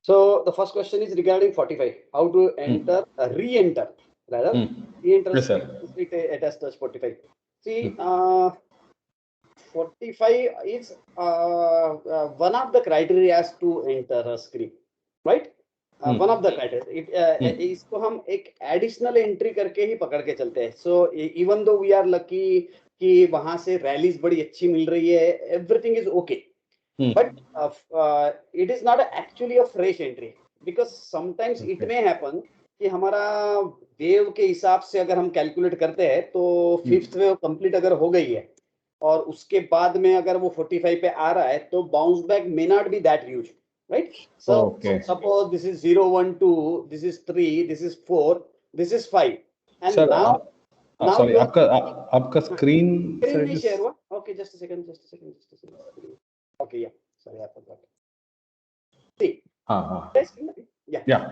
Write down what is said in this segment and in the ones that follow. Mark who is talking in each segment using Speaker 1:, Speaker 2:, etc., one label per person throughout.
Speaker 1: So the first question is regarding 45. How to enter, re-enter, rather. Re-enter
Speaker 2: Yes, sir.
Speaker 1: attached to 45. See, 45 is one of the criteria to enter a script, right? One of the criteria. इसको हम एक additional entry करके ही पकड़ के चलते हैं. So even though we are lucky कि वहां से rallies बड़ी अच्छी मिल रही है, everything is okay. But it is not actually a fresh entry, because sometimes it may happen कि हमारा वेव के हिसाब से अगर हम कैलकुलेट करते हैं तो फिफ्थ वेव कंप्लीट अगर हो गई है और उसके बाद में अगर वो 45 पे आ रहा है तो bounce back may not be that huge, right? So suppose this is 0 1 2, this is 3, this is 4, this is 5 and now
Speaker 2: sorry, आपका स्क्रीन
Speaker 1: नहीं शेयर हुआ. Okay, just a second. Okay, yeah. Sorry, I forgot. See. Yeah.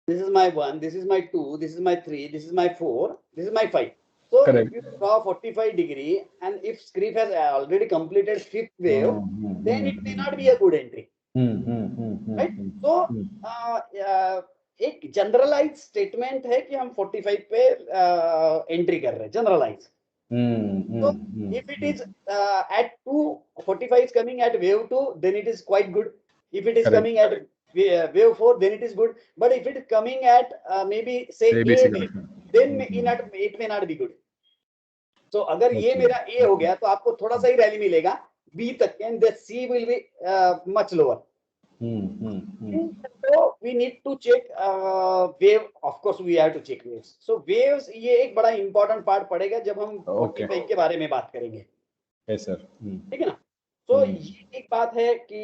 Speaker 1: This is my 1, this is my 2, this is my 3, this is my 4, this is my 5. So if you draw 45 degree and if script has already completed fifth wave, then it may not be a good entry. Right? So एक generalise statement है कि हम 45 पे entry कर रहे हैं, generalise. So if it is at 245 is coming at wave 2, then it is quite good. If it is coming at wave 4, then it is good. But if it is coming at maybe say A wave, then it may not be good. So अगर ये मेरा A हो गया तो आपको थोड़ा सा ही rally मिलेगा B तक, and the C will be much lower. So we need to check wave. Of course we have to check waves. So waves ये एक बड़ा important part पड़ेगा जब हम 45 के बारे में बात करेंगे.
Speaker 2: Yes sir.
Speaker 1: ठीक है ना? So ये एक बात है कि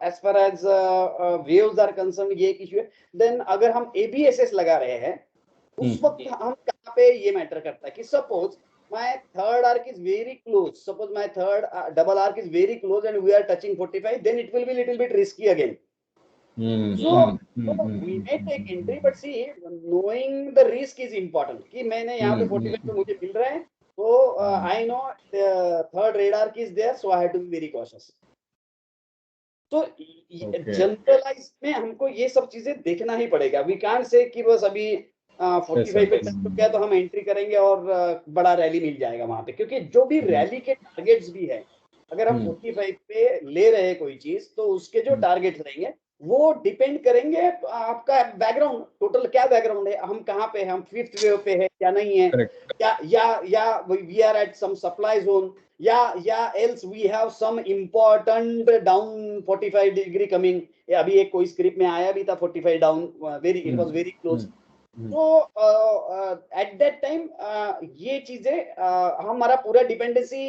Speaker 1: as far as waves are concerned ये एक issue है. Then अगर हम ABSS लगा रहे हैं उस वक्त हम कहाँ पे ये मैटर करता है कि suppose my third arc is very close. Suppose my third double arc is very close and we are touching 45, then it will be little bit risky again. So we may take entry, but see, knowing the risk is important. कि मैंने यहाँ पे 45 पे मुझे मिल रहा है, so I know the third red arc is there, so I have to be very cautious. So generalize में हमको ये सब चीजें देखना ही पड़ेगा. We can't say कि बस अभी 45 पे टच हो गया तो हम एंट्री करेंगे और बड़ा रैली मिल जाएगा वहां पे, क्योंकि जो भी रैली के टारगेट्स भी है, अगर हम 45 पे ले रहे हैं कोई चीज तो उसके जो टारगेट्स रहेंगे वो डिपेंड करेंगे आपका बैकग्राउंड, टोटल क्या बैकग्राउंड है, हम कहाँ पे हैं, हम फिफ्थ वेव पे है या नहीं है, या we are at some supply zone, या else we have some important down 45 degree coming. अभी एक कोई स्क्रिप्ट में आया भी था 45 down, very it was very close. तो एट दैट टाइम ये चीजें हमारा पूरा डिपेंडेंसी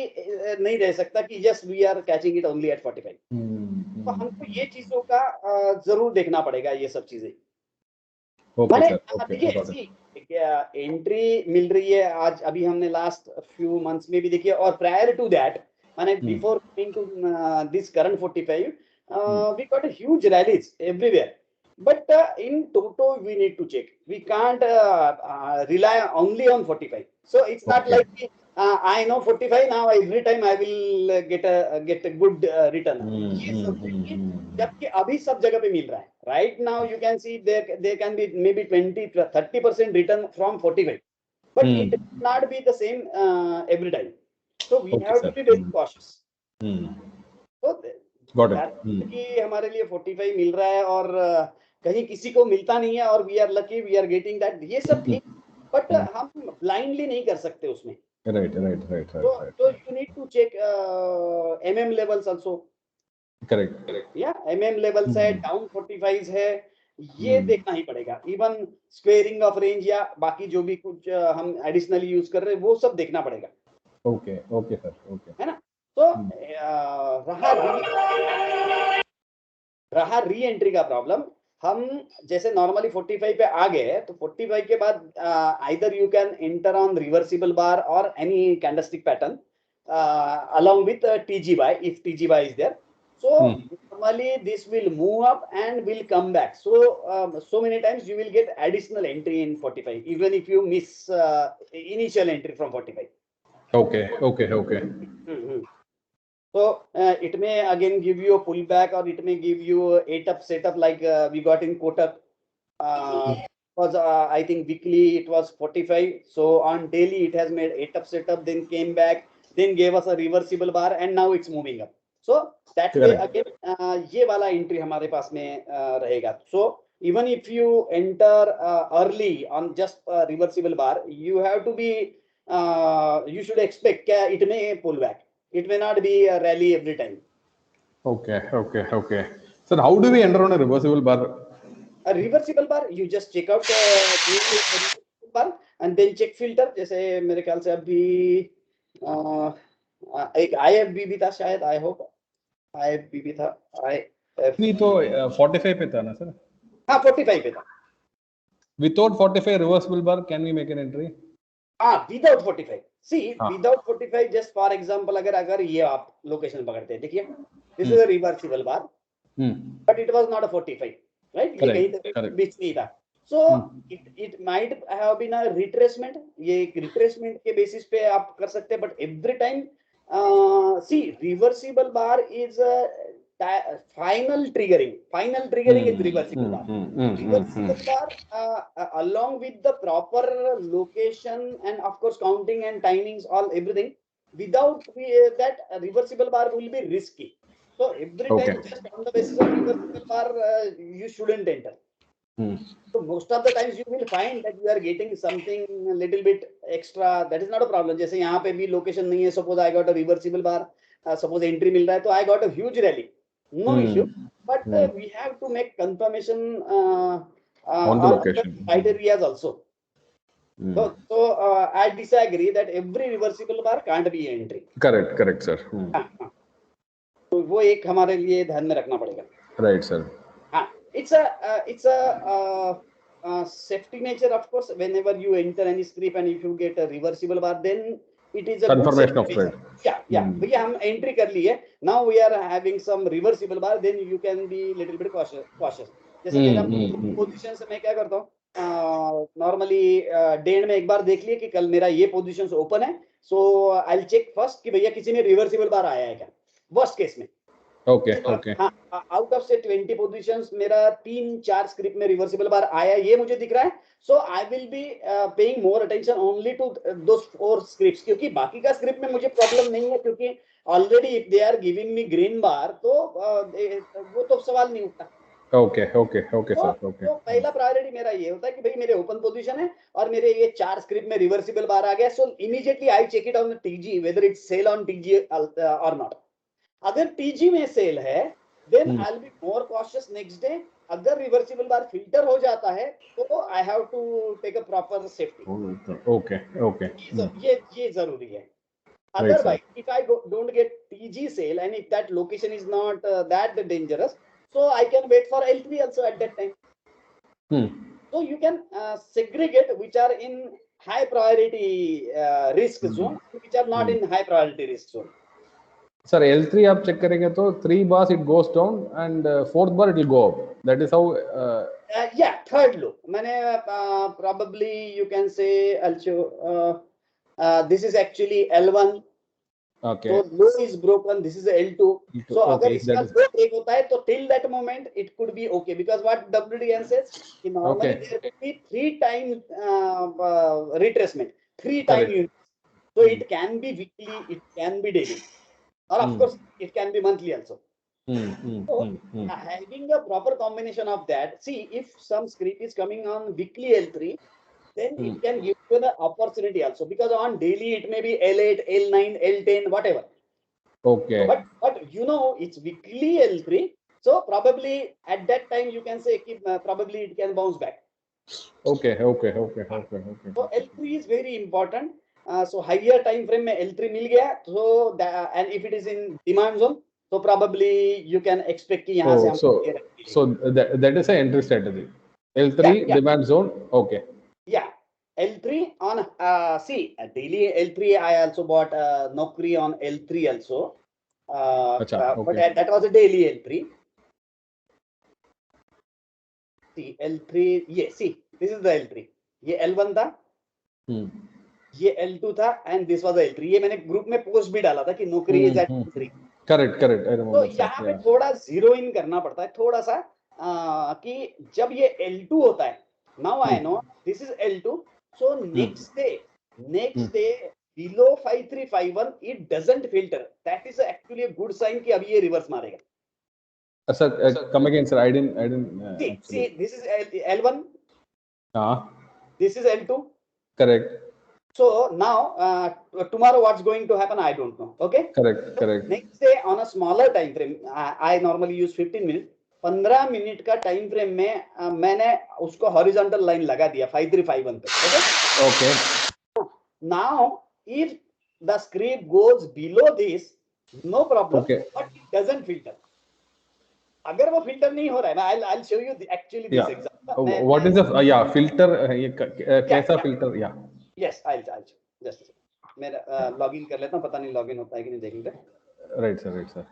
Speaker 1: नहीं रह सकता कि yes we are catching it only at 45. तो हमको ये चीजों का जरूर देखना पड़ेगा, ये सब चीजें. देखिए एंट्री मिल रही है आज, अभी हमने लास्ट फ्यू मंथ्स में भी देखिए, और प्रायर टू दैट माने before coming to this current 45 we got a huge rallies everywhere. But in Toto, we need to check. We can't rely only on 45. So it's not like I know 45 now. Every time I will get a good return. जबकि अभी सब जगह पे मिल रहा है. Right now you can see there can be maybe 20-30% return from 45, but it will not be the same every time. So we have to be very cautious. So कि हमारे लिए 45 मिल रहा है और कहीं किसी को मिलता नहीं है और we are lucky, we are getting that, ये सब ठीक, बट हम ब्लाइंडली नहीं कर सकते उसमें. राइट. तो you need to check MM levels also. Correct. या एमएम लेवल्स है, डाउन 45 है, ये देखना ही पड़ेगा. इवन स्क्वेयरिंग ऑफ रेंज या बाकी जो भी कुछ हम एडिशनली यूज कर रहे हैं वो सब देखना पड़ेगा. ओके सर, है ना? तो रहा री एंट्री का प्रॉब्लम. हम जैसे नॉर्मली 45 पे आ गए तो 45 के बाद either you can enter on reversible bar और any candlestick pattern along with TG buy if TG buy is there. So normally this will move up and will come back. So so many times you will get additional entry in 45, even if you miss initial entry from 45.
Speaker 2: Okay.
Speaker 1: So it may again give you a pullback, or it may give you a 8-up setup like we got in Kotak. Was I think weekly it was 45. So on daily it has made 8-up setup, then came back, then gave us a reversible bar, and now it's moving up. So that way again ये वाला entry हमारे पास में रहेगा. So even if you enter early on just reversible bar, you have to be you should expect it may pull back. It may not be a rally every time.
Speaker 2: Okay. Sir, how do we enter on a reversible bar?
Speaker 1: A reversible bar, you just check out the bar and then check filter. जैसे मेरे ख्याल से अभी एक IFB भी था शायद. I hope IFB भी था.
Speaker 2: IFB तो 45 पे था ना सर?
Speaker 1: हाँ 45 पे था.
Speaker 2: Without 45 reversible bar, can we make an entry?
Speaker 1: Without 45. See, without 45, just for example, अगर ये आप लोकेशन पकड़ते हैं, देखिए, this is a reversible bar, but it was not a 45, right? ये कहीं बीच नहीं था. So it might have been a retracement. ये एक retracement के basis पे आप कर सकते हैं, but every time see, reversible bar is final triggering is reversible bar. Reversible bar along with the proper location and of course counting and timings, all everything, without that reversible bar will be risky. So every time just on the basis of reversible bar you shouldn't enter. So most of the times you will find that you are getting something a little bit extra. That is not a problem. जैसे यहाँ पे भी location नहीं है, suppose I got a reversible bar, suppose entry मिल रहा है, तो I got a huge rally, no issue. But we have to make confirmation
Speaker 2: on the location
Speaker 1: criteria also. So I disagree that every reversible bar can't be entry.
Speaker 2: Correct sir.
Speaker 1: तो वो एक हमारे लिए ध्यान में रखना पड़ेगा.
Speaker 2: Right sir.
Speaker 1: It's a safety nature, of course. Whenever you enter any script and if you get a reversible bar, then it is a
Speaker 2: confirmation of trade.
Speaker 1: Yeah. भैया हम entry कर लिए. Now we are having some reversible bar. Then you can be little bit cautious. जैसे मेरा position से मैं क्या करता हूँ, नॉर्मली डे में एक बार देख लिए कि कल मेरा ये पोजीशन ओपन है, so I will check first कि भैया किसी ने रिवर्सिबल बार आया है क्या, वर्स्ट केस में.
Speaker 2: ओके
Speaker 1: आउट ऑफ से 20 पोजीशंस मेरा 3-4 स्क्रिप्ट में रिवर्सिबल बार आया, ये मुझे दिख रहा है. So I will be paying more attention only to those 4 scripts, क्योंकि बाकी का स्क्रिप्ट में मुझे प्रॉब्लम नहीं है, क्योंकि already if they are giving me green bar तो वो तो सवाल नहीं उठता.
Speaker 2: Okay sir.
Speaker 1: तो पहला प्रायोरिटी मेरा ये होता है कि भाई मेरे ओपन पोजीशन है और मेरे ये 4 स्क्रिप्ट में रिवर्सिबल बार आ गया, so immediately I check it on TG whether it's sell on TG और नॉट. अगर टीजी में सेल है then I will be more cautious next day. अगर रिवर्सिबल बार फिल्टर हो जाता है तो I have to take a proper safety.
Speaker 2: Okay
Speaker 1: ये जरूरी है. Otherwise, if I don't get TG sale and if that location is not that dangerous, so I can wait for L3 also at that time. So you can segregate which are in high priority risk zone, which are not in high priority risk zone.
Speaker 2: Sir, L3 आप check करेंगे तो 3 bars it goes down and 4th bar it will go up. That is how.
Speaker 1: Yeah, third low. मैंने probably you can say also. This is actually L1.
Speaker 2: Okay.
Speaker 1: So low is broken. This is L2. So अगर इसका low break होता है तो till that moment it could be okay, because what WDN says, normally there could be 3 time retracement, 3 time units. So it can be weekly, it can be daily, or of course it can be monthly also. So having a proper combination of that. See, if some script is coming on weekly L3, then it can give you the opportunity also, because on daily it may be L8, L9, L10, whatever.
Speaker 2: Okay.
Speaker 1: So, but you know it's weekly L3, so probably at that time you can say probably it can bounce back.
Speaker 2: Okay.
Speaker 1: So L3 is very important. So higher time frame में L3 मिल गया, so and if it is in demand zone, so probably you can expect कि यहाँ से
Speaker 2: so that is an entry strategy. L3 demand zone. Okay.
Speaker 1: Yeah, L3 on see daily L3. I also bought Naukri on L3 also. but that was a daily L3. See L3, ये see this is the L3, ये L1 था, ये L2 था, and this was the L3. ये मैंने group में post भी डाला था कि नौकरी is at L3.
Speaker 2: Correct correct, I remember.
Speaker 1: तो यहाँ पे थोड़ा जीरो इन करना पड़ता है थोड़ा सा, कि जब ये L2 होता है, now I know this is L2, so next day below 5351 it doesn't filter. That is actually a good sign कि अभी ये रिवर्स मारेगा.
Speaker 2: Sir, come again, sir. I didn't.
Speaker 1: See, this is L1. This is L2.
Speaker 2: Correct.
Speaker 1: So now, tomorrow what's going to happen? I don't know. Okay.
Speaker 2: Correct.
Speaker 1: Next day on a smaller time frame, I normally use 15 minutes. 15 minute का time frame में मैंने उसको horizontal line लगा दिया 5351 पे.
Speaker 2: Okay.
Speaker 1: Now, if the script goes below this, no problem.
Speaker 2: Okay.
Speaker 1: But it doesn't filter. अगर वो filter नहीं हो रहा है ना, I'll show you actually this example.
Speaker 2: What is the filter? कैसा filter?
Speaker 1: Yes, I'll just मेरा लॉगिन कर लेता हूँ, पता नहीं लॉगिन होता है कि नहीं, देखेंगे.
Speaker 2: Right sir.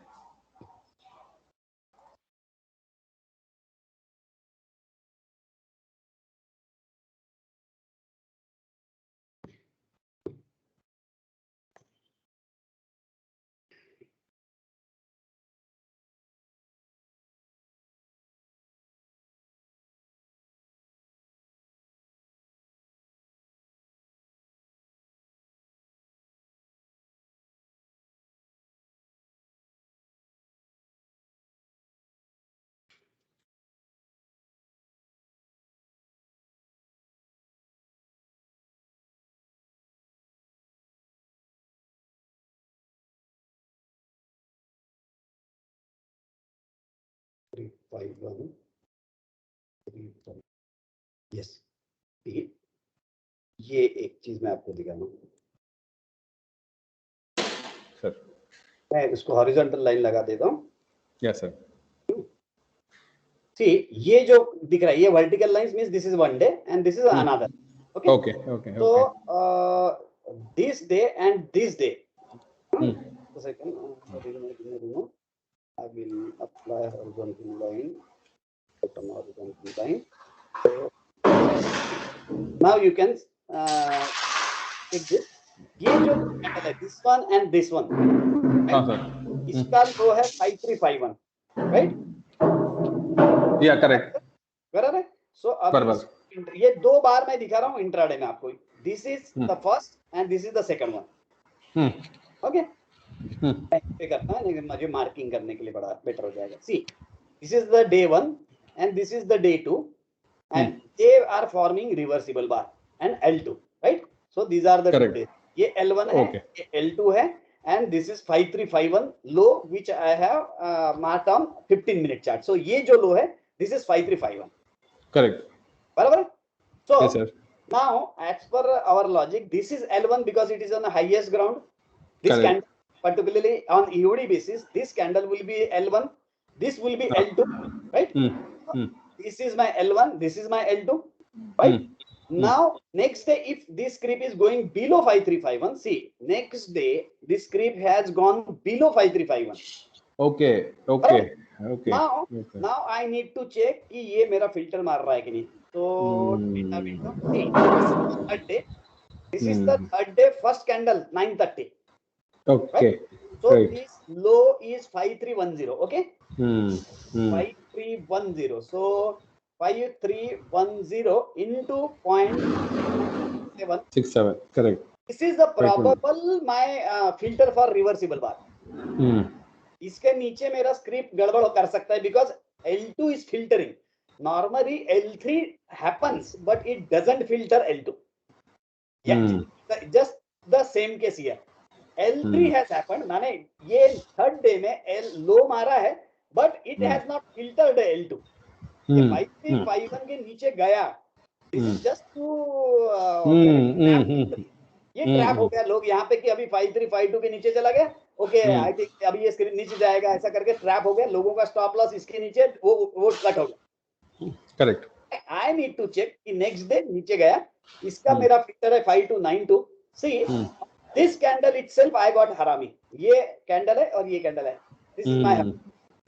Speaker 1: Yes. ये एक चीज मैं आपको दिखा रहा हूँ.
Speaker 2: सर
Speaker 1: मैं इसको हॉरिजॉन्टल लाइन लगा देता हूँ.
Speaker 2: Yes sir.
Speaker 1: See, ये जो दिख रहा है, ये vertical lines means this is one day and this is another. Okay. So this day and this day. A second. I will apply horizontal line. Bottom horizontal line. So now you can take this. ये जो है this one and this one.
Speaker 2: हाँ sir.
Speaker 1: इसका लो है 5351, right?
Speaker 2: Yeah, correct.
Speaker 1: बराबर है. So अब ये दो बार मैं दिखा रहा हूँ इंट्राडे में आपको. This is the first and this is the second one. Okay. पे करता है, लेकिन मुझे मार्किंग करने के लिए बड़ा बेटर हो जाएगा. See, this is the day 1 and this is the day 2 and they are forming reversible bar and L2, right? So these are the two days. ये L1 है, ये L2 है and this is 5351 low which I have marked on 15 minute chart. So ये जो low है, this is 5351.
Speaker 2: Correct.
Speaker 1: बराबर. So
Speaker 2: yes, sir.
Speaker 1: Now as per our logic, this is L1 because it is on the highest ground. This candle, particularly on EOD basis, this candle will be L1, this will be L2, right? This is my L1, this is my L2, right? Now next day, if this creep is going below 5351, see, next day this creep has gone below 5351.
Speaker 2: Okay.
Speaker 1: Now I need to check कि ये मेरा filter मार रहा है कि नहीं. So this is the third day, first candle 9:30.
Speaker 2: Okay.
Speaker 1: Right? So this low is 5310. Okay. 5310. So 5310 into 0.67.
Speaker 2: Correct.
Speaker 1: This is the probable my filter for reversible bar. इसके नीचे मेरा स्क्रिप्ट गड़बड़ कर सकता है because L2 is filtering. Normally L3 happens, but it doesn't filter L2. Yeah, just the same case here. L3 has happened. माने ये third day में L low मारा है, but it has not filtered L2. ये 5351 के नीचे गया. This is just to ये ट्रैप हो गया लोग यहाँ पे कि अभी 5352 के नीचे चला गया. ओके, आई थिंक अभी ये स्क्रीन नीचे जाएगा, ऐसा करके ट्रैप हो गया. लोगों का स्टॉप लॉस इसके नीचे वो कट हो गया.
Speaker 2: Correct.
Speaker 1: I need to check कि नेक्स्ट डे नीचे गया. इसका मेरा फिल्टर है 5292. See this candle itself I got हरामी. ये कैंडल है और ये कैंडल है, this is my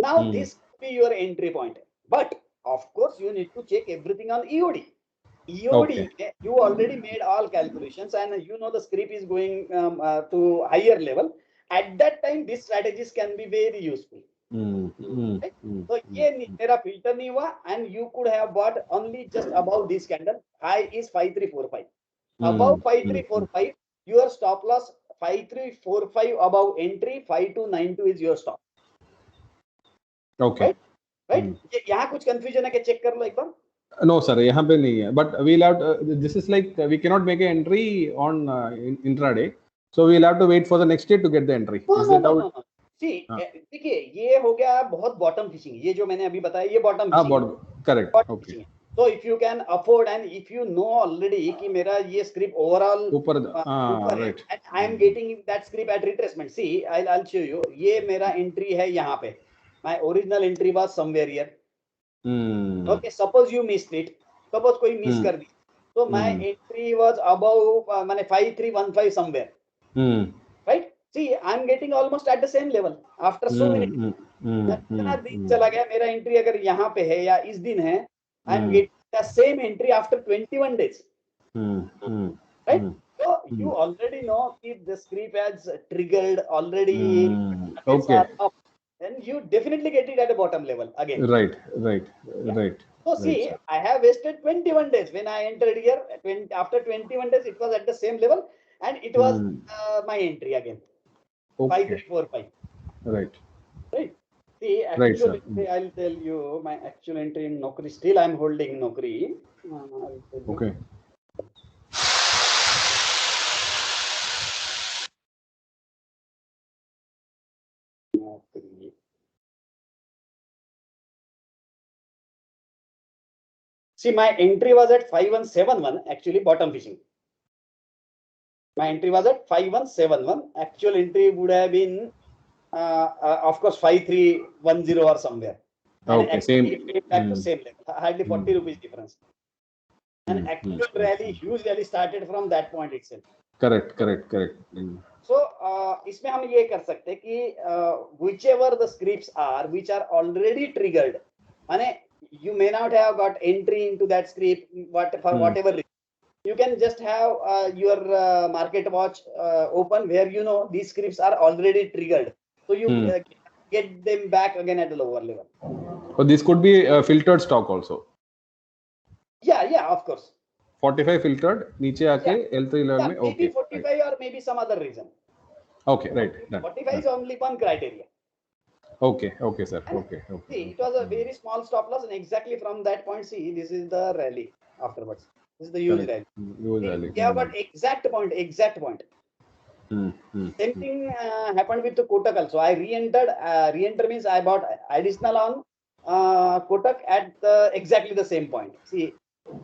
Speaker 1: now this be your entry point, but of course you need to check everything on EOD. EOD, you already made all calculations and you know the script is going to higher level. At that time, these strategies can be very useful. Right? So ये मेरा filter नहीं हुआ, and you could have bought only just above this candle. High is 5345. Above 5345, your stop loss 5345 above entry, 5292 is your stop.
Speaker 2: Okay.
Speaker 1: Right? यहाँ कुछ confusion है कि check कर लो एक बार.
Speaker 2: No sir, यहाँ पे नहीं है. But we'll have to, this is like we cannot make an entry on intraday, so we'll have to wait for the next day to get the entry.
Speaker 1: No. See, देखिए ये हो गया बहुत bottom fishing. ये जो मैंने अभी बताया ये bottom fishing.
Speaker 2: Correct. Okay.
Speaker 1: So if you can afford and if you know already कि मेरा ये script overall
Speaker 2: ऊपर
Speaker 1: right, and I am getting that script at retracement. See, I'll show you. ये मेरा entry है यहाँ पे. My original entry was somewhere here. Okay, suppose you missed it. Suppose कोई miss कर दी. So my entry was above माने 5315 somewhere. Right? See, I'm getting almost at the same level after so many. इतना दिन चला गया मेरा entry अगर यहाँ पे है या इस दिन है, I'm getting the same entry after 21 days. Right? So you already know if the script has triggered already.
Speaker 2: Okay.
Speaker 1: Up, then you definitely get it at the bottom level again.
Speaker 2: Right.
Speaker 1: So see, I have wasted 21 days when I entered here. After 21 days, it was at the same level, and it was my entry again.
Speaker 2: Okay.
Speaker 1: 5345.
Speaker 2: Right.
Speaker 1: See, actually, I'll tell you my actual entry in Naukri. Still, I'm holding Naukri.
Speaker 2: Okay.
Speaker 1: See, my entry was at 5171, actually bottom fishing. My entry was at 5171. Actual entry would have been, of course, 5310 or somewhere.
Speaker 2: Okay,
Speaker 1: and
Speaker 2: same.
Speaker 1: It came back to same level, hardly 40 rupees difference. And actual rally, huge rally started from that point itself.
Speaker 2: Correct.
Speaker 1: So, इसमें हम ये कर सकते हैं कि whichever the scripts are which are already triggered, माने you may not have got entry into that script for whatever reason. You can just have your market watch open where you know these scripts are already triggered. So you get them back again at a lower level.
Speaker 2: So this could be a filtered stock also.
Speaker 1: Yeah, of course.
Speaker 2: 45 filtered, नीचे आके L3 level में.
Speaker 1: Maybe 45 or maybe some other reason.
Speaker 2: Okay, right.
Speaker 1: 45 is only one criteria.
Speaker 2: Okay, sir. Okay.
Speaker 1: See, it was a very small stop loss, and exactly from that point, see, this is the rally afterwards. This is the huge rally. We have got exact point. Same thing happened with the Kotak also. I re-entered. Re-enter means I bought additional on Kotak at exactly the same point. See,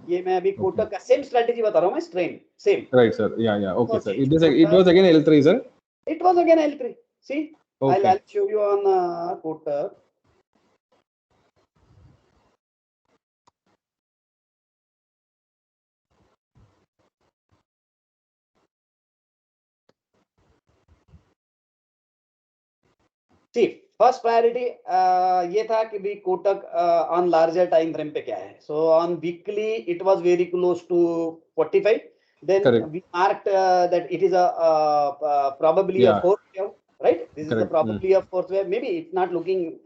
Speaker 1: ये मैं अभी Kotak का same strategy बता रहा हूँ मैं, strain same.
Speaker 2: Right, sir. Yeah. Okay, sir. It was again L3, sir.
Speaker 1: It was again L3. See, okay. I'll show you on Kotak. See, first priority ये था कि भी Kotak on larger time frame पे क्या है. So on weekly it was very close to 45. Then we marked that it is a probably a fourth wave, right? This is the probably a fourth wave. Maybe it's not looking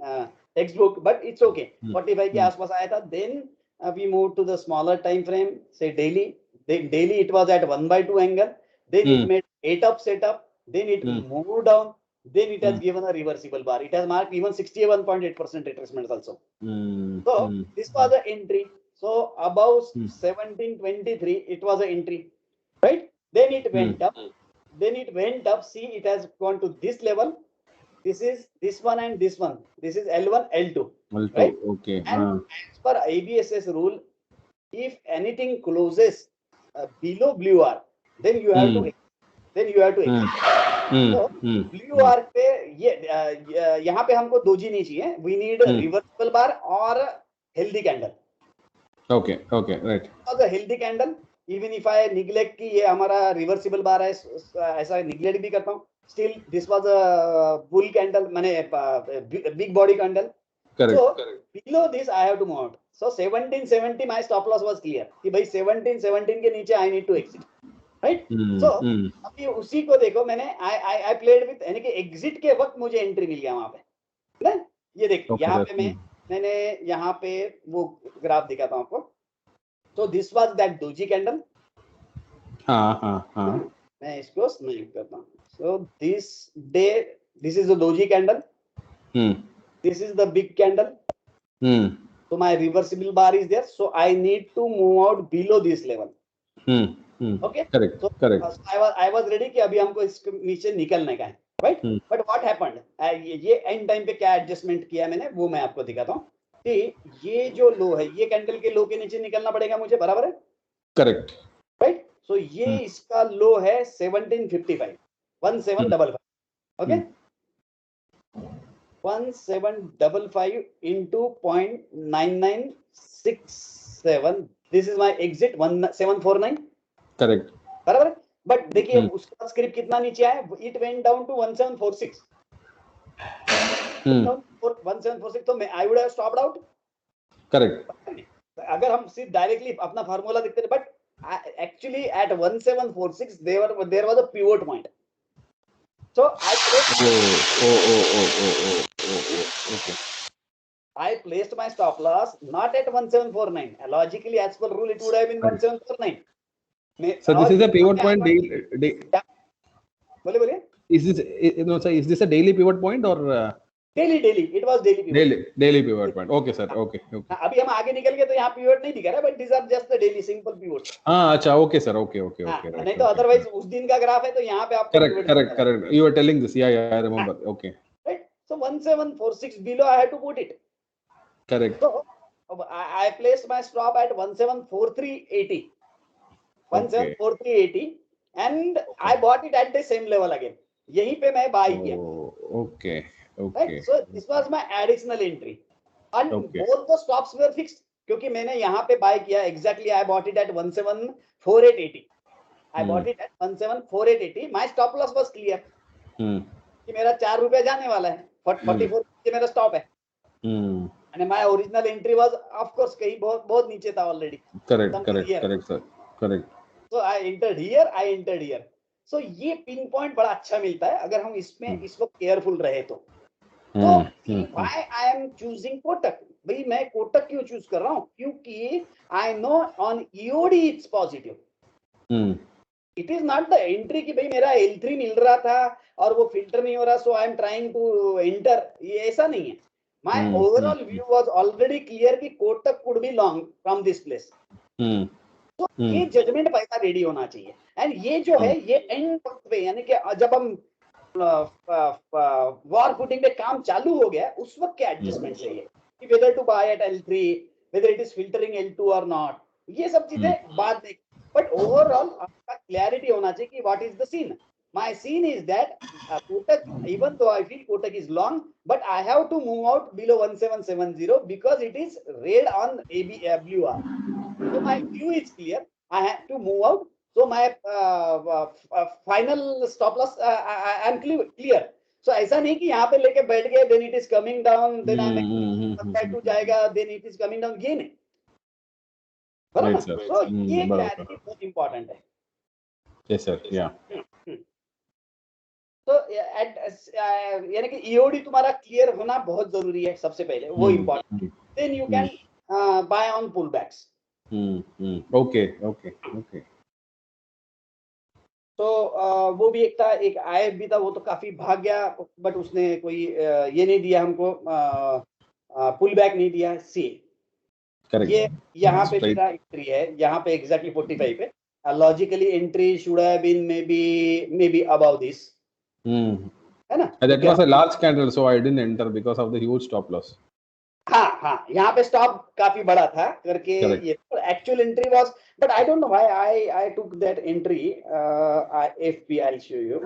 Speaker 1: textbook, but it's okay. 45 के आसपास आया था. Then we moved to the smaller time frame, say daily. Then daily it was at 1/2 angle. Then it made 8 up setup. Then it moved down. Then it has given a reversible bar. It has marked even 61.8% retracement also. So this was the entry. So above 1723, it was an entry, right? Then it went up. See, it has gone to this level. This is this one and this one. This is L1, L2. Right?
Speaker 2: Okay.
Speaker 1: And as per ABSS rule, if anything closes below blue R, then you have to exit. तो blue arc पे ये यहाँ पे हमको दो जी नहीं चाहिए. We need reversible bar और healthy candle.
Speaker 2: Okay right.
Speaker 1: The healthy candle, even if I neglect कि ये हमारा रिवर्सिबल बार है, ऐसा निग्लेक्ट भी करता हूँ, still this was a bull candle, mane big body candle.
Speaker 2: Correct.
Speaker 1: So below this I have to move out. So 1770 my stop loss was clear कि भाई 1717 के नीचे I need to exit, right? So अभी उसी को देखो, मैंने I played with, यानी कि exit के वक्त मुझे entry मिल गया वहां पे ना। ये देख यहाँ पे मैंने यहाँ पे वो ग्राफ दिखाता हूँ आपको। So this was that doji candle. मैं इसको स्नैप करता हूँ। So this day, this is the doji candle. This is the big candle. So my reversible bar is there. So I need to move out below this level. Okay.
Speaker 2: Correct.
Speaker 1: So
Speaker 2: correct.
Speaker 1: I was ready कि अभी हमको इसके नीचे निकलने का है, right? But what happened? ये end time पे क्या adjustment किया मैंने, वो मैं आपको दिखाता हूँ कि ये जो लो है, ये कैंडल के लो के नीचे निकलना पड़ेगा मुझे, बराबर है?
Speaker 2: Correct.
Speaker 1: Right? So ये इसका लो है 1755, 1755. Okay? 1755 into 0.9967. This is my exit 1749.
Speaker 2: Correct.
Speaker 1: बराबर है? बट देखिए उसका स्क्रिप्ट कितना नीचे आया, इट वेंट डाउन टू 1746. 1746, तो मैं I would have stopped out.
Speaker 2: Correct.
Speaker 1: अगर हम सिर्फ डायरेक्टली अपना फार्मूला देखते थे, but actually at 1746 there was a pivot point. So I placed my stop loss not at 1749. Logically, as per rule, it would have been 1749.
Speaker 2: So this is a pivot point.
Speaker 1: बोलिए.
Speaker 2: Is this no sir? Is this a daily pivot point or?
Speaker 1: Daily. It was daily pivot.
Speaker 2: Daily pivot point. Okay sir. Okay.
Speaker 1: अभी हम आगे निकल गए तो यहाँ pivot नहीं दिखा रहा, but these are just the daily simple pivots.
Speaker 2: हाँ अच्छा. Okay sir. Okay.
Speaker 1: नहीं तो otherwise उस दिन का ग्राफ है तो यहाँ पे आपको.
Speaker 2: Correct. You were telling this. Yeah. I remember. Okay.
Speaker 1: Right. So 1746 below I had to put it.
Speaker 2: Correct.
Speaker 1: So I placed my stop at 1743.80. 1743.80 and I bought it at the same level again. यहीं पे मैं buy किया.
Speaker 2: Okay.
Speaker 1: Right? So this was my additional entry. And both the stops were fixed. क्योंकि मैंने यहाँ पे buy किया. Exactly, I bought it at 1748.80. I bought it at 1748.80. My stop loss was clear. कि मेरा 4 रुपया जाने वाला है. 44 मेरा stop है. And my original entry was, of course, कहीं बहुत नीचे था already.
Speaker 2: Correct sir. Correct.
Speaker 1: So I entered here. So ये पिन पॉइंट बड़ा अच्छा मिलता है अगर हम इसमें इस वक्त केयरफुल रहे तो. Why I am choosing Kotak? भाई मैं कोटक क्यों चूज कर रहा हूँ? क्योंकि I know on EOD it's positive. It is not the entry कि भाई मेरा L3 मिल रहा था और वो फिल्टर नहीं हो रहा, so I am trying to enter. ये ऐसा नहीं है. My overall view was already clear कि Kotak could be long from this place. तो ये जजमेंट पैसा रेडी होना चाहिए. एंड ये जो है ये एंड वक्त पे, यानी कि जब हम वॉर फुटिंग पे काम चालू हो गया उस वक्त के एडजस्टमेंट चाहिए कि whether to buy at L3, whether it is filtering L2 और नॉट. ये सब चीजें बाद में, बट ओवरऑल आपका क्लैरिटी होना चाहिए कि what is the scene. My scene is that Kotak, even though I feel Kotak is long, but I have to move out below 1770 because it is red on ABWR. So my view is clear. I have to move out. So my final stop loss I am clear. So ऐसा नहीं कि यहाँ पे लेके बैठ गए, then it is coming down, then I to जाएगा, then it is coming down. ये नहीं. बराबर. So ये clarity बहुत important है.
Speaker 2: Yes sir. Yeah.
Speaker 1: तो यानी कि EOD तुम्हारा क्लियर होना बहुत जरूरी है सबसे पहले, वो important. Then you can buy on pullbacks.
Speaker 2: Okay.
Speaker 1: तो वो भी एक था, एक IF भी था, वो तो काफी भाग गया, बट उसने कोई ये नहीं दिया हमको, पुल बैक नहीं दिया. सी ये यहाँ पे मेरा एंट्री है, यहाँ पे एग्जैक्टली 45 पे. Logically entry should have been maybe about this, है ना.
Speaker 2: That was a large candle, so I didn't enter because of the huge stop loss.
Speaker 1: हाँ यहाँ पे स्टॉप काफी बड़ा था करके. ये actual entry was, but I don't know why I took that entry. AFP I'll show you.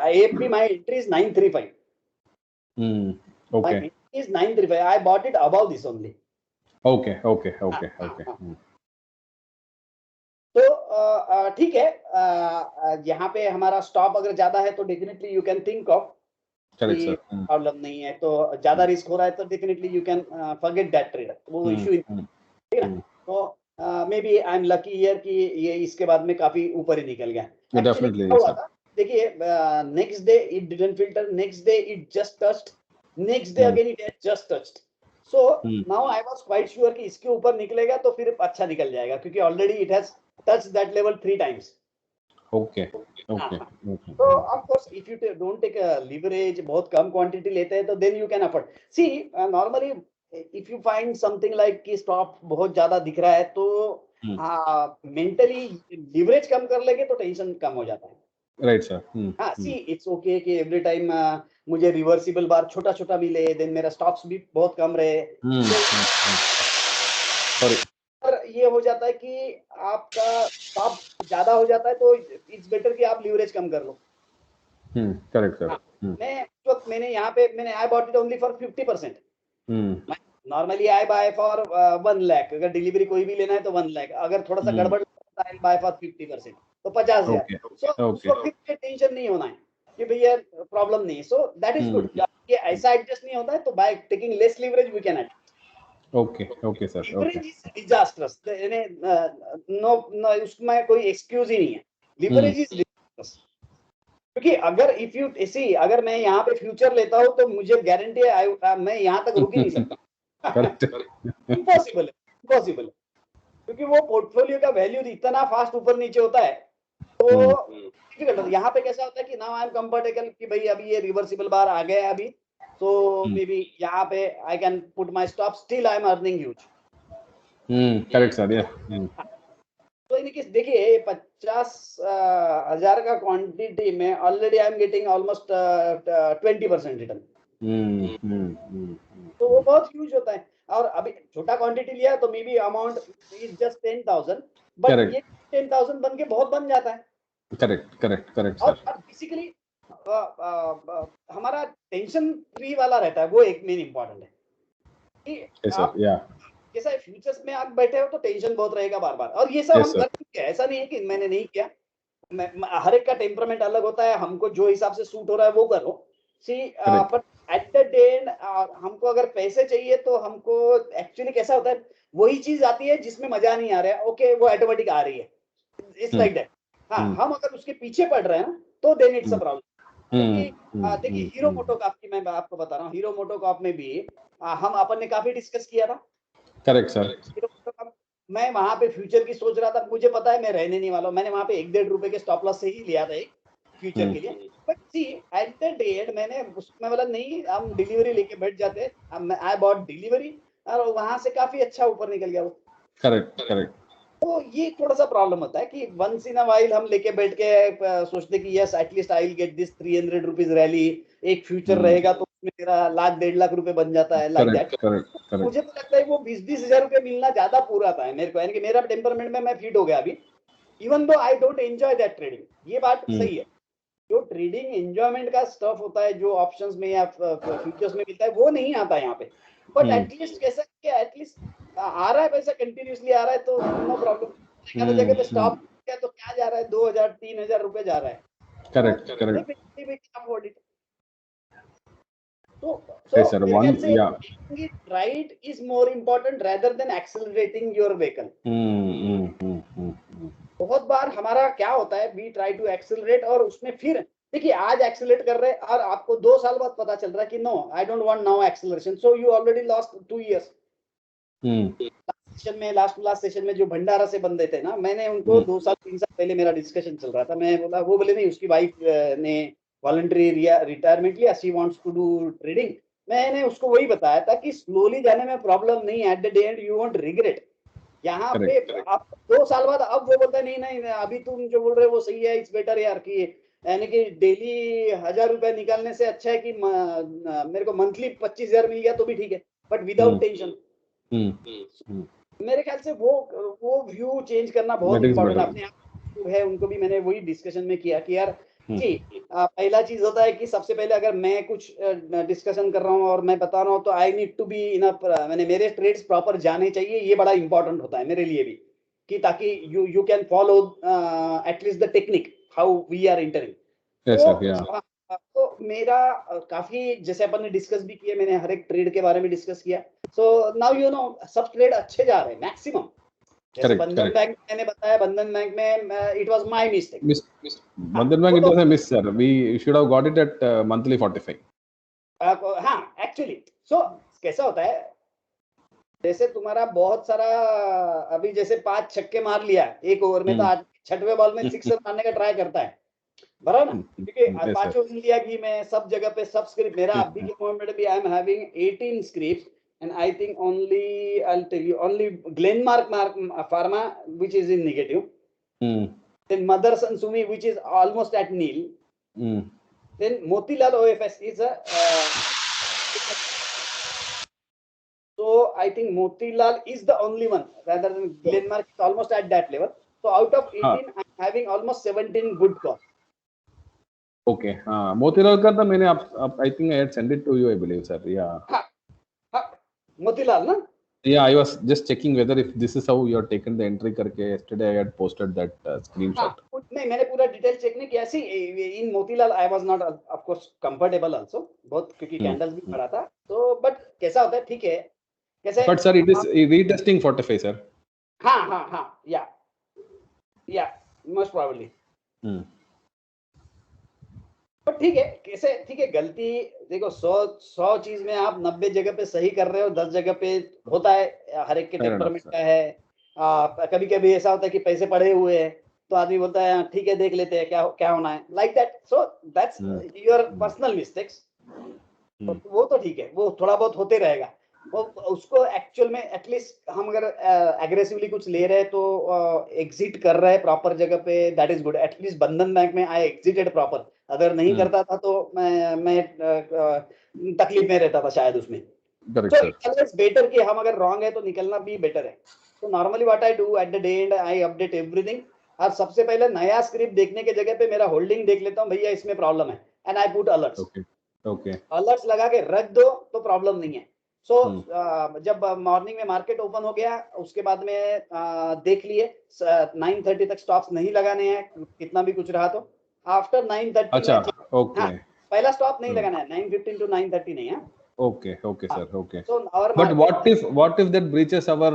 Speaker 1: AFP my entry is 935.
Speaker 2: Okay.
Speaker 1: My entry is 935. I bought it above this only.
Speaker 2: Okay.
Speaker 1: तो ठीक है, यहाँ पे हमारा stop अगर ज्यादा है तो definitely you can think of
Speaker 2: correct
Speaker 1: कि
Speaker 2: सर।
Speaker 1: प्रॉब्लम नहीं है, तो ज्यादा रिस्क हो रहा है तो definitely you can forget that trade, वो इशू, ठीक है ना। तो maybe I am lucky here कि ये इसके बाद में काफी ऊपर ही निकल गया। एक्चुअली
Speaker 2: डेफिनेटली
Speaker 1: क्या हुआ
Speaker 2: सर।
Speaker 1: था, देखिए, next day it didn't filter, next day it just touched, next day again it has just touched. So now I was quite sure कि इसके ऊपर निकलेगा तो फिर अच्छा निकल जाएगा, क्योंकि already it has touch that level 3 times.
Speaker 2: Okay okay okay.
Speaker 1: तो of course if you don't take leverage, बहुत कम क्वांटिटी लेते हैं तो then you can afford. See normally if you find something like कि स्टॉप बहुत ज्यादा दिख रहा है तो मेंटली लीवरेज कम कर लेंगे तो टेंशन कम हो जाता है।
Speaker 2: Right sir.
Speaker 1: हाँ, सी इट्स ओके कि एवरी टाइम मुझे रिवर्सिबल बार छोटा छोटा मिले, देन मेरा स्टॉप्स भी बहुत कम रहे।
Speaker 2: सॉरी।
Speaker 1: पर ये हो जाता है कि आपका स्टॉप ज्यादा हो जाता है तो इट्स बेटर कि आप लीवरेज कम कर लो।
Speaker 2: Correct sir.
Speaker 1: मैं उस वक्त मैंने यहाँ पे मैंने I bought it only for 50%। Normally I buy for 1 lakh, अगर डिलीवरी कोई भी लेना है तो 1 लाख, अगर थोड़ा सा गड़बड़ आई बाय फॉर 50%, तो 50,000। सो उसको फिर टेंशन नहीं होना है कि भैया प्रॉब्लम नहीं है, सो दैट इज गुड। ये ऐसा एडजस्ट नहीं होता है तो by taking less leverage we can adjust.
Speaker 2: Okay okay sir.
Speaker 1: Leverage is disastrous, no no, उसमें कोई एक्सक्यूज ही नहीं है। लीवरेज इज डिजास्टरस, क्योंकि अगर इफ यू सी, अगर मैं यहाँ पे फ्यूचर लेता हूँ तो मुझे गारंटी है मैं यहाँ तक रुक ही नहीं सकता। इम्पॉसिबल है, इम्पॉसिबल है, क्योंकि वो पोर्टफोलियो का वैल्यू इतना फास्ट ऊपर नीचे होता है तो डिफिकल्ट होता है। यहाँ पे कैसा होता है कि नाउ आई एम कंफर्टेबल कि भाई अभी ये रिवर्सिबल बार आ गया है अभी, तो मे बी यहाँ पे I can put my stop, still I am earning huge.
Speaker 2: Correct sir. या
Speaker 1: तो इन केस देखिए 50,000 का क्वांटिटी में already I am getting almost 20% return, तो वो बहुत ह्यूज होता है। और अभी छोटा क्वांटिटी लिया तो may be amount is just 10,000, but ये 10,000 बन के बहुत बन जाता है।
Speaker 2: करेक्ट करेक्ट करेक्ट
Speaker 1: और
Speaker 2: सर।
Speaker 1: बेसिकली हमारा टेंशन फ्री वाला रहता है, वो एक मेन इंपॉर्टेंट है कि आप जैसा फ्यूचर्स में आप बैठे हो तो टेंशन बहुत रहेगा बार बार, और ये सब हम कर चुके हैं, ऐसा नहीं है कि मैंने नहीं किया। हर एक का टेम्परामेंट अलग होता है, हमको जो हिसाब से सूट हो रहा है वो करो। सी बट एट द एंड हमको अगर पैसे चाहिए तो हमको एक्चुअली कैसा होता है, वही चीज आती है जिसमें मजा नहीं आ रहा है, ओके वो ऑटोमेटिक आ रही है, इट्स लाइक दैट। हाँ, हम अगर उसके पीछे पड़ रहे हैं ना तो देन इट्स अ प्रॉब्लम। क्योंकि देखिए हीरो मोटोकॉर्प की मैं आपको बता रहा हूँ, हीरो मोटोकॉर्प में भी हम अपन ने काफी डिस्कस किया था।
Speaker 2: Correct sir.
Speaker 1: मैं वहां पे फ्यूचर की सोच रहा था, मुझे पता है मैं रहने नहीं वाला हूं, मैंने वहां पे 1-1.5 रुपए के स्टॉप लॉस से ही लिया था एक फ्यूचर के लिए। But see at the end मैंने उसमें बोला नहीं, हम डिलीवरी लेके बैठ जाते, आई बॉट डिलीवरी और वहां से काफी अच्छा ऊपर निकल गया वो।
Speaker 2: Correct correct.
Speaker 1: तो ये थोड़ा सा प्रॉब्लम होता है कि वंस इन अ वाइल हम लेके बैठ के सोचते कि yes at least I will get this 300 rupees rally, एक फ्यूचर रहेगा तो उसमें मेरा 1,00,000 1.5 लाख रुपए बन जाता है, लाइक दैट। मुझे तो लगता है वो 20-20 हजार रुपए मिलना ज्यादा पूरा था मेरे को, यानी कि मेरा टेम्परमेंट में मैं फिट हो गया अभी, even though I don't enjoy that trading. ये बात सही है, जो ट्रेडिंग एंजॉयमेंट का स्टफ होता है जो ऑप्शंस में या फ्यूचर्स में मिलता है वो नहीं आता यहाँ पे। बट एटलीस्ट कैसा कि एटलीस्ट आ रहा है पैसा, कंटिन्यूसली आ रहा है तो नो प्रॉब्लम। जगह पे स्टॉप किया तो क्या जा रहा है, 2,000-3,000 रुपए जा रहा है।
Speaker 2: Correct correct.
Speaker 1: So getting it right is more important rather than accelerating your vehicle. बहुत बार हमारा क्या होता है, we try to accelerate और उसमें फिर देखिए आज एक्सेलरेट कर रहे हैं और आपको 2 साल बाद पता चल रहा है कि no I don't want now acceleration, so you already lost 2 years। Last session में जो भंडारा से बंदे थे ना, मैंने उनको 2 साल 3 साल पहले मेरा डिस्कशन चल रहा था, मैं बोला, वो बोले नहीं उसकी वाइफ ने वॉलंटरी रिटायरमेंट लिया, she wants to do trading. मैंने उसको वही बताया था कि स्लोली जाने में प्रॉब्लम नहीं, eight the and you won't regret. यहाँ पे आप 2 साल बाद अब वो बोलता है नहीं नहीं अभी तुम जो बोल रहे हो वो सही है, इट्स बेटर यार, कि यानी कि डेली 1,000 रुपए निकालने से अच्छा है कि मेरे को मंथली 25,000 मिल गया तो भी ठीक है, बट विदाउट टेंशन। मेरे ख्याल से वो व्यू चेंज करना बहुत इम्पोर्टेंट अपने आप है। उनको भी मैंने वही डिस्कशन में किया कि यार पहला चीज होता है कि सबसे पहले अगर मैं कुछ डिस्कशन कर रहा हूँ और मैं बता रहा हूँ तो I need to be in मैंने मेरे ट्रेड्स प्रॉपर जाने चाहिए, ये बड़ा इंपॉर्टेंट होता है मेरे लिए भी कि ताकि you can follow at least the technique how we are entering.
Speaker 2: Yes,
Speaker 1: तो
Speaker 2: sir, yeah.
Speaker 1: तो मेरा काफी जैसे अपन ने डिस्कस भी किया, मैंने हर एक ट्रेड के बारे में डिस्कस किया. सो नाउ यू नो सब ट्रेड अच्छे जा रहे हैं मैक्सिमम. जैसे
Speaker 2: Correct,
Speaker 1: बंधन
Speaker 2: correct.
Speaker 1: बैंक मैंने बताया, बंधन बैंक में it was my mistake.
Speaker 2: Bandhan Bank, it was a miss, sir. We should have got it at monthly 45.
Speaker 1: हाँ एक्चुअली. सो कैसा होता है, जैसे तुम्हारा बहुत सारा अभी जैसे 5 छक्के मार लिया एक ओवर में, तो 6वें बॉल में 6 मारने का ट्राई करता है, बराबर ना. क्योंकि
Speaker 2: Yes, sir.
Speaker 1: 5 इंडिया की में सब जगह पे सब स्क्रिप्ट मेरा अभी के मोमेंट में भी I am having 18 scripts and I think only I will tell you only Glenmark Pharma which is in negative, then Motherson Sumi which is almost at nil, then Motilal OFS is a so I think Motilal is the only one rather than Glenmark is almost at that level. So out of 18 I'm having almost 17 good calls.
Speaker 2: Okay. Motilal ka tha maine I think I had sent it to you, I believe, sir. Yeah.
Speaker 1: Motilal na.
Speaker 2: Yeah, I was just checking whether if this is how you are taken the entry करके. Yesterday I had posted that screenshot.
Speaker 1: नहीं मैंने पूरा detail check नहीं किया. See in Motilal I was not of course comfortable also बहुत, क्योंकि candles भी पड़ा था. तो बट कैसा होता है, ठीक है कैसे.
Speaker 2: But sir, it is retesting 45, sir.
Speaker 1: हाँ या मोस्ट प्रोबेबली. पर ठीक है कैसे, ठीक है गलती देखो 100 चीज में आप 90 जगह पे सही कर रहे हो, 10 जगह पे होता है, हर एक के टेम्परामेंट का है. कभी कभी ऐसा होता है कि पैसे पड़े हुए हैं तो आदमी बोलता है ठीक है देख लेते हैं क्या होना है, like that. So that's your personal mistakes. वो तो ठीक है, वो थोड़ा बहुत होते रहेगा. उसको एक्चुअल में एटलीस्ट हम अगर एग्रेसिवली कुछ ले रहे हैं तो एग्जिट कर रहे हैं प्रॉपर जगह पे, दैट इज गुड. एटलीस्ट बंधन बैंक में आई एग्जिटेड प्रॉपर. अगर नहीं करता था तो मैं तकलीफ में रहता था शायद उसमें. तो इट्स बेटर कि हम अगर रॉन्ग है तो निकलना भी बेटर है. तो normally what I do at the day and I update everything. और सबसे पहले नया स्क्रिप्ट देखने के जगह पे मेरा होल्डिंग देख लेता हूँ, भैया इसमें प्रॉब्लम है, and I put alerts.
Speaker 2: Okay
Speaker 1: alerts लगा के रख दो तो प्रॉब्लम नहीं है. सो जब मॉर्निंग में मार्केट ओपन हो गया उसके बाद में देख लिए 9:30 तक स्टॉप्स नहीं लगाने हैं, कितना भी कुछ रहा तो. आफ्टर 9:30
Speaker 2: अच्छा ओके
Speaker 1: पहला स्टॉप नहीं लगाना है, 9:15 to 9:30 नहीं है.
Speaker 2: Okay sir okay.
Speaker 1: So
Speaker 2: but what if that breaches our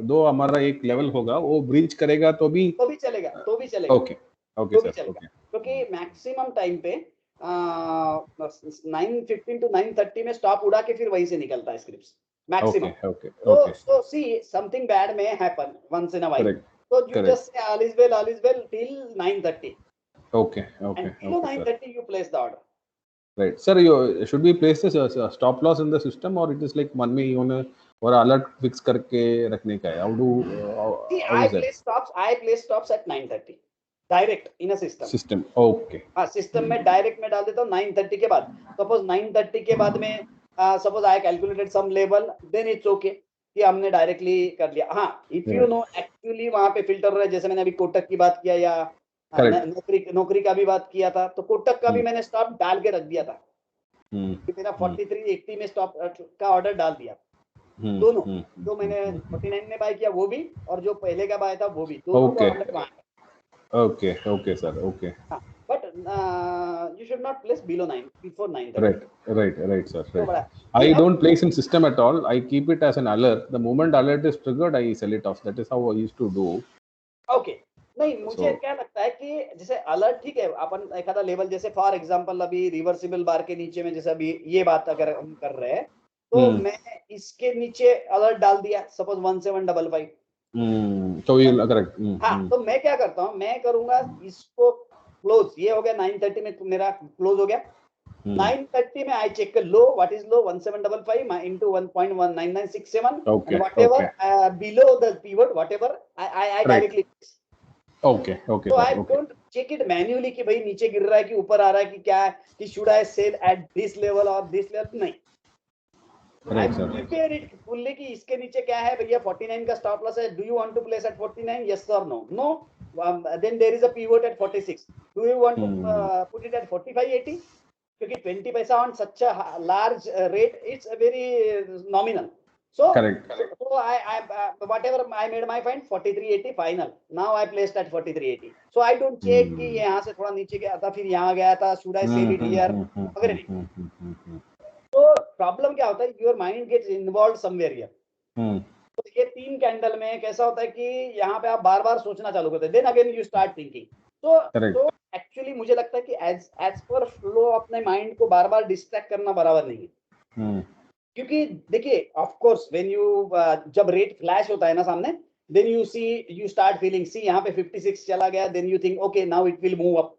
Speaker 2: दो हमारा एक लेवल होगा वो ब्रीच करेगा तो भी
Speaker 1: चलेगा.
Speaker 2: Okay sir okay.
Speaker 1: क्योंकि मैक्सिमम टाइम पे 9:15 to 9:30 में स्टॉप उड़ा के फिर वहीं से निकलता है scripts maximum. So see something bad may happen once in a while. So you just say all is well till 9:30.
Speaker 2: Okay.
Speaker 1: And till 9:30 you place the order.
Speaker 2: Right, sir. You should we place this stop loss in the system or it is like मन में ही और alert fix करके रखने का है? How
Speaker 1: see,
Speaker 2: how is that?
Speaker 1: I place stops at 9:30 direct in a system.
Speaker 2: Okay.
Speaker 1: हाँ system में direct में डाल देता हूँ 9:30 के बाद. सपोज 9:30 के बाद में suppose I calculated some level, then it's okay कि हमने डायरेक्टली कर लिया. हाँ इफ यू नो एक्चुअली वहां पे फिल्टर है, जैसे मैंने अभी कोटक की बात किया या नौकरी का भी बात किया था, तो कोटक का भी मैंने स्टॉप डाल के रख दिया था कि मेरा 4380 में स्टॉप का ऑर्डर डाल दिया. दोनों जो मैंने 49 में बाय किया वो भी और जो पहले का बाय था वो भी, दोनों
Speaker 2: Okay, sir. Okay.
Speaker 1: But you should not place below 9 before 9:30.
Speaker 2: Right, sir. Right. I don't place in system at all. I keep it as an alert. The moment alert is triggered, I sell it off. That is how I used to do.
Speaker 1: Okay. नहीं मुझे क्या लगता है कि जैसे alert ठीक है, अपन एक आधा लेवल जैसे फॉर एग्जांपल अभी रिवर्सिबल बार के नीचे में जैसे अभी ये बात अगर हम कर रहे हैं तो मैं इसके नीचे अलर्ट डाल दिया सपोज 1755.
Speaker 2: तो ये करेक्ट.
Speaker 1: हाँ तो मैं क्या करता हूँ, मैं करूंगा इसको क्लोज. ये हो गया 9:30 में मेरा क्लोज हो गया. 9:30 में I check low what is low 1755 into 1.19967 and whatever below the pivot whatever I directly
Speaker 2: okay
Speaker 1: so I don't check it manually कि भाई नीचे गिर रहा है कि ऊपर आ रहा है कि क्या है कि should I sell at this level or this level. नहीं, I prepare it fully कि इसके नीचे क्या है भैया. 49 का स्टॉप लॉस है. Do you want to place at 49? Yes or no? No. Then there is a pivot at 46. Do you want to put it at 45.80? क्योंकि 20 पैसा on such a large rate, it's a very nominal. So,
Speaker 2: Correct.
Speaker 1: so whatever I made my find 4380 final. Now I placed at 4380. So I don't check कि यहाँ से थोड़ा नीचे गया था, फिर यहाँ गया था, should I sell it here? वगैरह नहीं. तो प्रॉब्लम क्या होता है? Your mind gets involved somewhere here. तो ये 3 कैंडल में कैसा होता है कि यहाँ पे आप बार बार सोचना चालू करते हैं, then again you start thinking. तो एक्चुअली मुझे लगता है कि एज पर फ्लो अपने माइंड को बार बार डिस्ट्रैक्ट करना बराबर नहीं है. क्योंकि देखिए ऑफ कोर्स व्हेन यू जब रेट फ्लैश होता है ना सामने, then you start feeling, see यहाँ पे 56 चला गया, then you think okay now it will move up.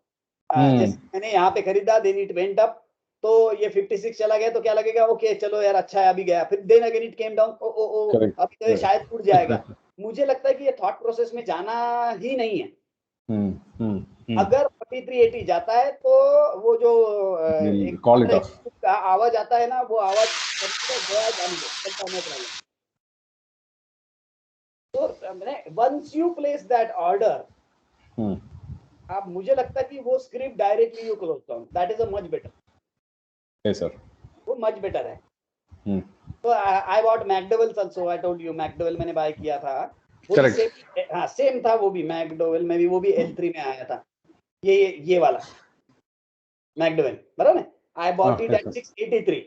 Speaker 1: जैसे मैंने यहाँ पे खरीदा, देन इट वेंट अप, तो ये 56 चला गया तो क्या लगेगा, ओके चलो यार अच्छा है अभी गया, फिर then again it came down, ओ अभी तो ये शायद टूट जाएगा. मुझे लगता है कि ये थॉट प्रोसेस में जाना ही नहीं है. अगर 4380 जाता है तो वो जो एक आवाज आता है ना, वो आवाज तो once you place that order, अब मुझे लगता है कि वो script directly you close down, that is a much better.
Speaker 2: Yes sir,
Speaker 1: वो मच बेटर है. तो I bought McDowell's also. I told you McDowell मैंने बाय किया था. वो भी सेम था. वो भी मैकडोवेल में भी वो भी L3 में आया था. ये वाला मैकडोवेल बराबर है. आई बॉट इट एट 683,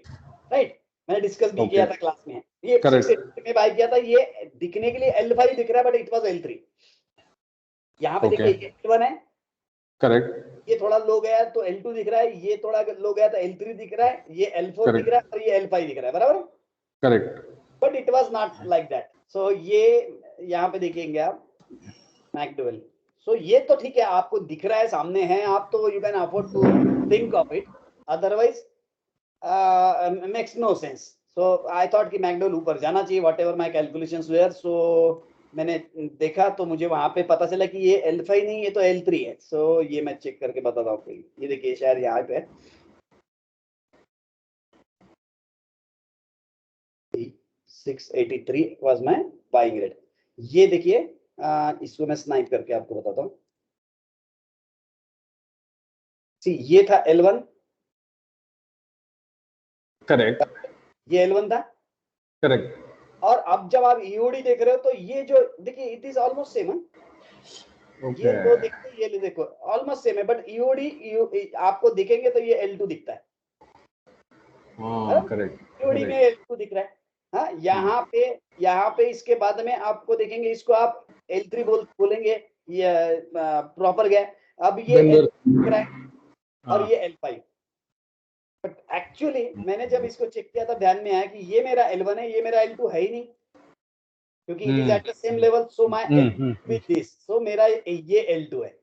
Speaker 1: राइट. मैंने डिस्कस भी किया था क्लास में. ये 683 में बाय किया था. ये दिखने के लिए L5 दिख रहा है, बट इट वाज L3. यहाँ पे देखिए ये L1 है,
Speaker 2: करेक्ट.
Speaker 1: ये थोड़ा लो गया तो L2 दिख रहा है, ये थोड़ा लो गया तो L3 दिख रहा है, ये L4 दिख रहा है और ये L5 दिख रहा है, बराबर.
Speaker 2: Correct.
Speaker 1: But it was not like that. So ये यहाँ पे देखेंगे आप मैकडोवेल. सो ये तो ठीक है, आपको दिख रहा है, सामने है, आप तो you can afford to think of it. Otherwise makes no sense. So I thought कि मैकडोवेल ऊपर जाना चाहिए, whatever my calculations were. सो मैंने देखा तो मुझे वहां पे पता चला कि ये L5 नहीं, ये तो L3 है. सो ये मैं चेक करके बताता हूँ आपको. ये देखिए शायद यहाँ पे 683 वाज माय बाइंग रेट. ये देखिए इसको मैं स्नाइप करके आपको बताता हूँ. ये था L1.
Speaker 2: करेक्ट.
Speaker 1: ये L1 था.
Speaker 2: करेक्ट.
Speaker 1: और अब जब आप EOD देख रहे हो तो ये जो देखिए इट इज ऑलमोस्ट सेम है. ये दो देखिए, ये देखो ऑलमोस्ट सेम है, बट EOD आपको दिखेंगे तो ये L2 दिखता है.
Speaker 2: करेक्ट.
Speaker 1: EOD में L2 दिख रहा है. हाँ, यहाँ पे इसके बाद में आपको देखेंगे, इसको आप L3 बोलेंगे, ये प्रॉपर गया. अब ये L2 दिख रहा है और ये L5. बट एक्चुअली मैंने जब इसको चेक किया तो ध्यान में आया कि ये मेरा L1 है, ये मेरा L2 है ही नहीं, क्योंकि it is at the same level. So my with this, so मेरा ये L2 है.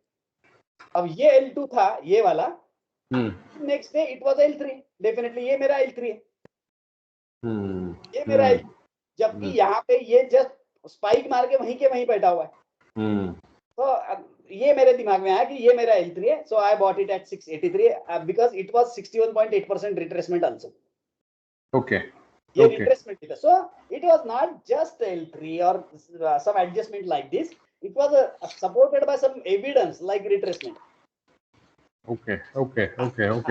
Speaker 1: अब ये L2 था ये वाला. Next day it was L3. Definitely ये मेरा L3 है. ये मेरा L3, जबकि यहाँ पे ये जस्ट स्पाइक मार के वहीं बैठा हुआ है. तो ये मेरे दिमाग में आया कि ये मेरा L3 है. So I bought it at 683 because it was 61.8% retracement also.
Speaker 2: Okay.
Speaker 1: ये रिट्रेसमेंट था. So it was not just L3 or some adjustment like this. It was supported by some evidence like retracement.
Speaker 2: Okay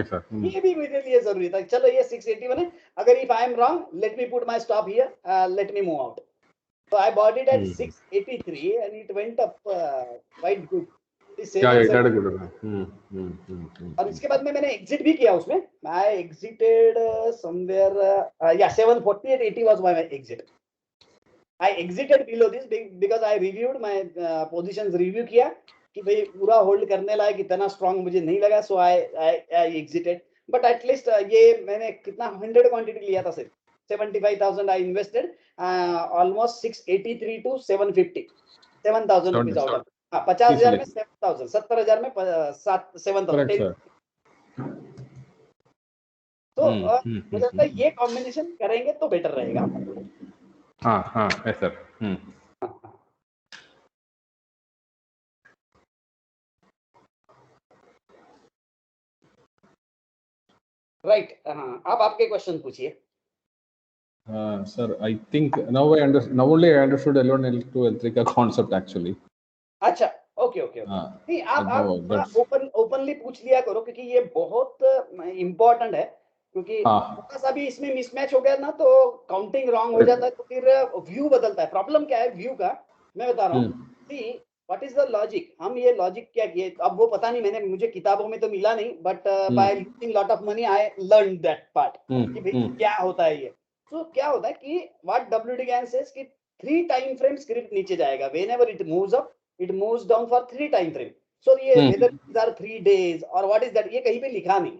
Speaker 2: sir.
Speaker 1: ये भी मेरे लिए जरूरी था. चलो ये 681 है. अगर if I am wrong, let me put my stop here. Let me move out. So I bought it at 683 and it went up quite good. और इसके बाद में मैंने एग्जिट भी किया उसमें. I exited somewhere 748.80 was my exit. I exited below this because I reviewed my positions. Review किया कि भाई पूरा होल्ड करने लायक इतना स्ट्रांग मुझे नहीं लगा. सो आई एग्जिटेड. बट एटलीस्ट ये मैंने कितना 100 क्वांटिटी लिया था सिर्फ. 75,000 I invested. Almost 683 to 750, 7,000 rupees out of. 50,000 में 7,000, 70,000 में 7,000. तो मुझे लगता है ये कॉम्बिनेशन करेंगे तो बेटर रहेगा.
Speaker 2: हाँ सर.
Speaker 1: राइट. हाँ, आप आपके क्वेश्चन पूछिए.
Speaker 2: Sir, I think now only I understood L1, L2, L3 का concept actually.
Speaker 1: अच्छा, ओके. नहीं, आप ओपनली पूछ लिया करो, क्योंकि ये बहुत इम्पोर्टेंट है. क्योंकि
Speaker 2: हाँ
Speaker 1: थोड़ा सा भी इसमें मिसमैच हो गया ना तो काउंटिंग रॉन्ग हो जाता है, तो फिर व्यू बदलता है। प्रॉब्लम क्या है व्यू का, मैं बता रहा हूँ। See what is the logic, हम ये लॉजिक क्या किए, अब वो पता नहीं, मैंने मुझे किताबों में तो मिला नहीं, but by losing lot of money I learn that part कि भाई क्या होता है ये। तो क्या होता है कि व्हाट डब्ल्यूडी गैन सेज कि 3 टाइम फ्रेम स्क्रिप्ट नीचे जाएगा, whenever it moves up it moves down for 3 time frame. So ये वेदर दीज आर 3 days और व्हाट इज दैट, ये कहीं पे लिखा नहीं,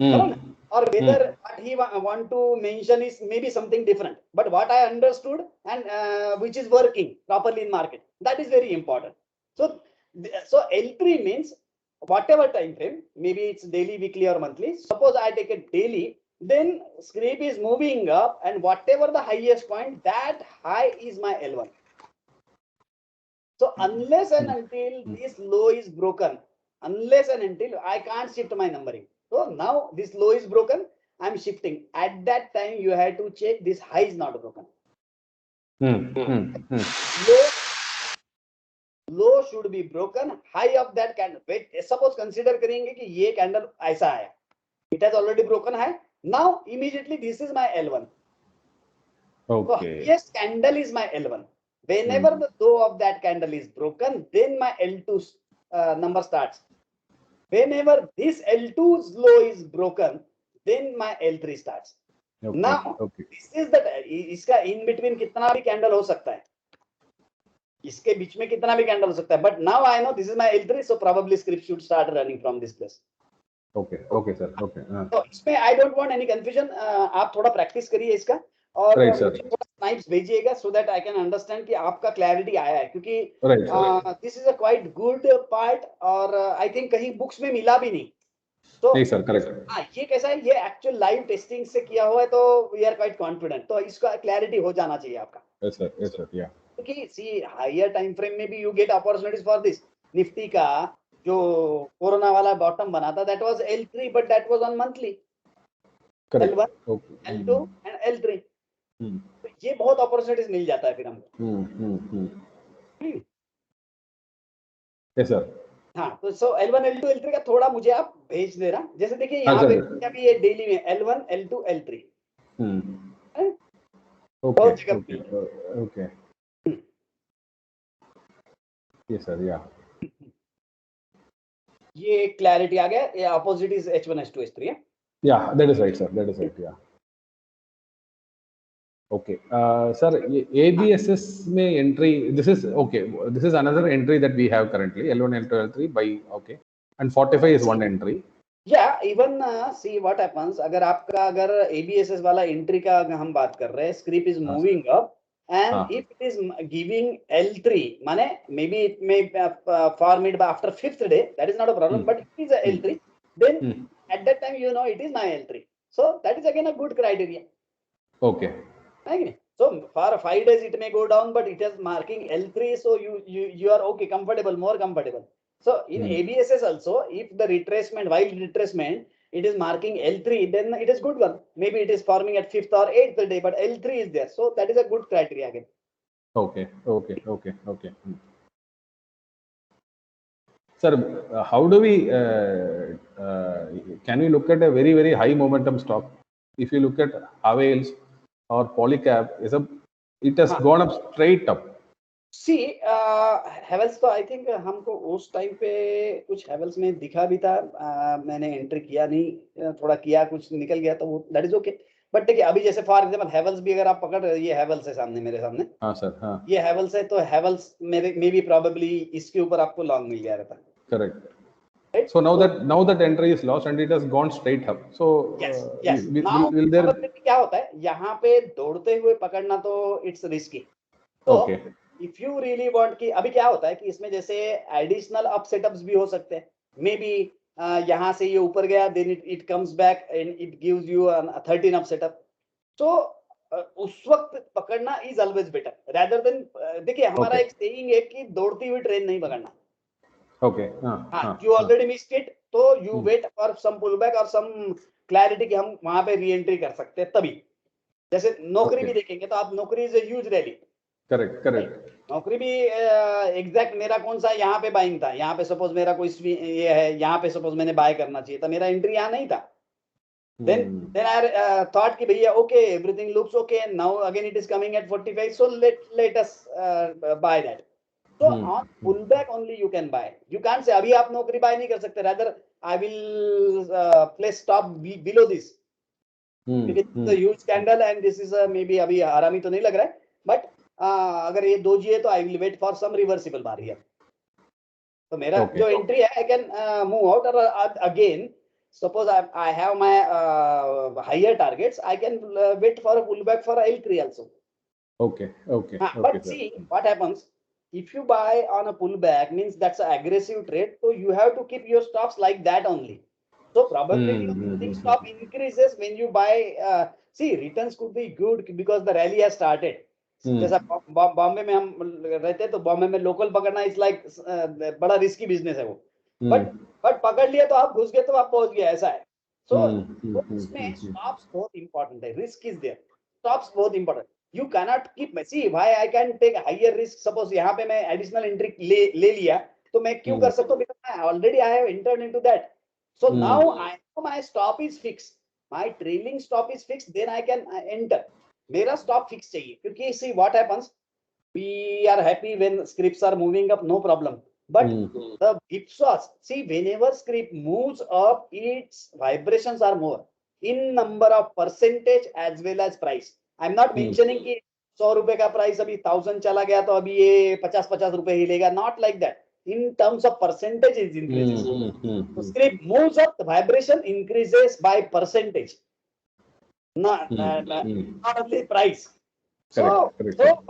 Speaker 1: चलो ना। और whether what he want to mention is maybe something different, but what I understood and which is working properly in market, that is very important. So so L3 means whatever time frame, maybe it's daily, weekly or monthly. Suppose I take it daily, then scrape is moving up and whatever the highest point, that high is my L1. So unless and until this low is broken, unless and until I can't shift my numbering. So now this low is broken, I'm shifting. At that time you have to check this high is not broken. Low should be broken, high of that candle. Wait, suppose consider करेंगे कि ये candle ऐसा आया, it has already broken high. Now immediately this is my L1.
Speaker 2: Okay.
Speaker 1: So yes, candle is my L1. Whenever the low of that candle is broken, then my L2 number starts. Whenever this L2's low is broken, then my L3 starts.
Speaker 2: Okay.
Speaker 1: Now,
Speaker 2: Okay.
Speaker 1: this is the इसका in between कितना भी candle हो सकता है, इसके बीच में कितना भी कैंडल हो सकता है, but now I know this is my L3, so probably script should start running from this place.
Speaker 2: Okay. Okay, sir. Okay.
Speaker 1: तो इसमें I don't want any confusion. आप थोड़ा प्रैक्टिस करिए इसका और
Speaker 2: Right, sir.
Speaker 1: मुझे थोड़ा स्नाइप्स भेजिएगा so that I can understand कि आपका क्लैरिटी आया है, क्योंकि
Speaker 2: Right, sir.
Speaker 1: This is a quite good part और आई थिंक कहीं बुक्स में मिला भी नहीं। तो
Speaker 2: नहीं सर, करेक्ट।
Speaker 1: हाँ, ये कैसा है, ये एक्चुअल लाइव टेस्टिंग से किया हुआ है, तो वी आर क्वाइट कॉन्फिडेंट, तो इसका क्लैरिटी हो जाना चाहिए आपका।
Speaker 2: यस सर, यस सर, या
Speaker 1: क्योंकि सी हायर टाइम फ्रेम में भी you get opportunities for this. Nifty का जो कोरोना वाला बॉटम बना था, that was L3 but that was on monthly, L1
Speaker 2: okay.
Speaker 1: L2 and L3। तो ये बहुत अपॉर्चुनिटीज मिल जाता है फिर हमको।
Speaker 2: Yes sir.
Speaker 1: हाँ, तो सो L1 L2 L3 का थोड़ा मुझे आप भेज दे रहा, जैसे देखिए
Speaker 2: हाँ,
Speaker 1: यहाँ पे
Speaker 2: सर।
Speaker 1: अभी ये डेली में L1 L2 L3
Speaker 2: ओके
Speaker 1: बहुत जगह
Speaker 2: ओके
Speaker 1: पे।
Speaker 2: ओके, यस सर, या
Speaker 1: ये क्लैरिटी आ गया, ये opposite is H1 H2 H3 है।
Speaker 2: Yeah that is right sir, that is right, yeah okay. Sir ये ABSS में entry, this is okay, this is another entry that we have currently, L1 L2 L3 buy, okay, and 45 is one entry.
Speaker 1: Yeah even see what happens, अगर ABSS वाला entry का अगर हम बात कर रहे हैं, scrip is moving up and if it is giving L3, माने maybe it may form it by after 5th day, that is not a problem, but it is a L3, then at that time you know it is my L3, so that is again a good criteria.
Speaker 2: Okay.
Speaker 1: So for 5 days it may go down, but it is marking L3, so you are okay, comfortable, more comfortable. So in ABSS also, if the retracement, while retracement it is marking L3, then it is good one. Maybe it is forming at 5th or 8th day, but L3 is there, so that is a good criteria again.
Speaker 2: Okay, okay, okay, okay. Sir, how do we can we look at a very, very high momentum stock? If you look at Havells or Polycab, it has gone up straight up.
Speaker 1: See, Havells तो I think हमको उस time पे कुछ Havells में दिखा भी था, मैंने एंट्री किया नहीं, थोड़ा किया, कुछ निकल गया, तो वो दैट इज ओके। बट देखिए अभी जैसे फॉर एग्जांपल Havells भी अगर आप पकड़ रहे, ये Havells है सामने, मेरे सामने।
Speaker 2: हाँ सर, हाँ,
Speaker 1: ये Havells है, तो Havells मेरे मे बी प्रोबेबली इसके ऊपर आपको लॉन्ग मिल गया रहता।
Speaker 2: correct.
Speaker 1: Right?
Speaker 2: So now that entry is lost and it has gone straight up. So
Speaker 1: yes. Now
Speaker 2: will there
Speaker 1: क्या होता है, यहाँ पे दौड़ते हुए पकड़ना तो इट्स रिस्की। तो
Speaker 2: okay.
Speaker 1: If you really want कि अभी क्या होता है कि इसमें जैसे एडिशनल अप सेटअप्स भी हो सकते हैं, मे बी यहाँ से ये ऊपर गया, then it comes back and it gives you 13 up setup. तो उस वक्त पकड़ना is always better rather than, देखिए हमारा एक सेइंग है कि दौड़ती हुई ट्रेन नहीं पकड़ना।
Speaker 2: ओके, हाँ,
Speaker 1: यू ऑलरेडी मिस्ड इट, तो you wait for some pull back और सम क्लैरिटी कि हम वहां पे री एंट्री कर सकते हैं तभी। जैसे नौकरी भी देखेंगे तो आप, नौकरी is a huge rally.
Speaker 2: Correct.
Speaker 1: नौकरी भी एग्जैक्ट मेरा कौन सा यहाँ पे बाइंग था, यहाँ पे सपोज मेरा कोई ये है, यहाँ पे सपोज मैंने बाय करना चाहिए था, मेरा एंट्री यहाँ नहीं था, then I thought कि भैया okay, everything looks okay, and now again it is coming at 45, so let us buy that. So on pullback only you can buy. You can't say अभी आप नौकरी buy नहीं कर सकते. Rather I will place stop below this. Because it's a huge scandal and this is a maybe अभी हरामी तो नहीं लग रहा है, but अगर ये दोजी है तो I will wait for some reversible bar here. तो मेरा जो एंट्री है I can move out, or again suppose I have my higher targets, I can wait for a pullback for L3 also.
Speaker 2: Okay.
Speaker 1: But see what happens if you buy on a pullback, means that's an aggressive trade, so you have to keep your stops like that only. So probability of losing stop increases when you buy. See, returns could be good because the rally has started. जैसा बॉम्बे में हम रहते तो बॉम्बे में local पकड़ना is like बड़ा risky business है वो, बट पकड़ लिया तो आप घुस गए तो आप पहुंच गए, ऐसा है. सो इसमें स्टॉप्स बहुत इंपॉर्टेंट है. रिस्क इज देयर, स्टॉप्स बहुत important. You cannot keep, see why I can take higher risk. Suppose यहाँ पे मैं additional entry ले लिया तो मैं क्यों कर सकता हूँ? Because already I have entered into that. So now I know my stop is fixed, my trailing stop is fixed, then I can enter. मेरा stop fix चाहिए, क्योंकि see what happens, we are happy when scripts are moving up, no problem. But the whipsaws, see whenever script moves up, its vibrations are more in number of percentage as well as price. I am not mentioning कि 100 रुपए का price अभी 1000 चला गया तो अभी ये 50 रुपए ही लेगा. Not like that. In terms of percentage is increases. So script moves up, the vibration increases by percentage, not only price. So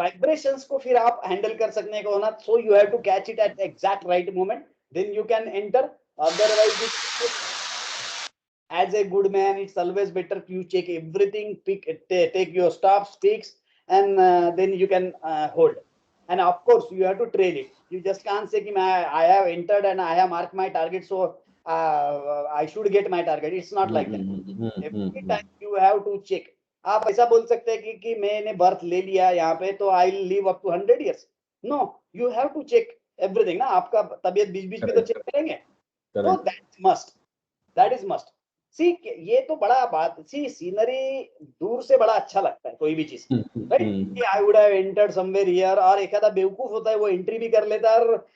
Speaker 1: vibrations को फिर आप handle कर सकने को होना. So you have to catch it at the exact right moment, then you can enter. Otherwise as a good man, it's always better you check everything, take your stops, picks, and then you can hold. And of course you have to trail it. You just can't say I have entered and I have marked my target, so I should get my target. It's not like that. Every time you have to check. आप ऐसा बोल सकते हैं कि मैंने birth ले लिया यहाँ पे तो I will live up to 100 years. No, you have to check everything ना. आपका तबीयत बीच बीच में तो चेक करेंगे. So that's must. That is must. सी ये तो बड़ा बात. सी सीनरी दूर से बड़ा अच्छा लगता है कोई भी चीज, right. I would have entered somewhere here, और एक आधा बेवकूफ होता है वो एंट्री भी कर लेता है और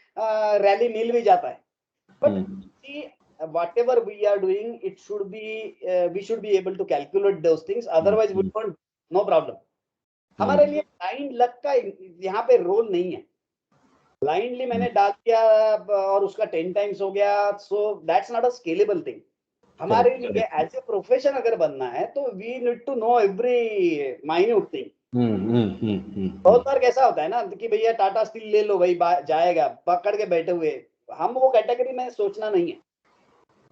Speaker 1: रैली मिल भी जाता है. But see whatever we are doing, it should be we should be able to calculate those things, otherwise we won't, no problem. हमारे लिए ब्लाइंड लक का यहाँ पे रोल नहीं है. ब्लाइंडली मैंने डाल दिया और उसका 10 टाइम्स हो गया, so that's not a scalable thing. हमारे लिए एज ए प्रोफेशन अगर बनना है तो we need to know every minute thing. बहुत बार कैसा होता है ना कि भैया टाटा स्टील ले लो भाई, जाएगा, पकड़ के बैठे हुए. हम वो कैटेगरी में सोचना नहीं है.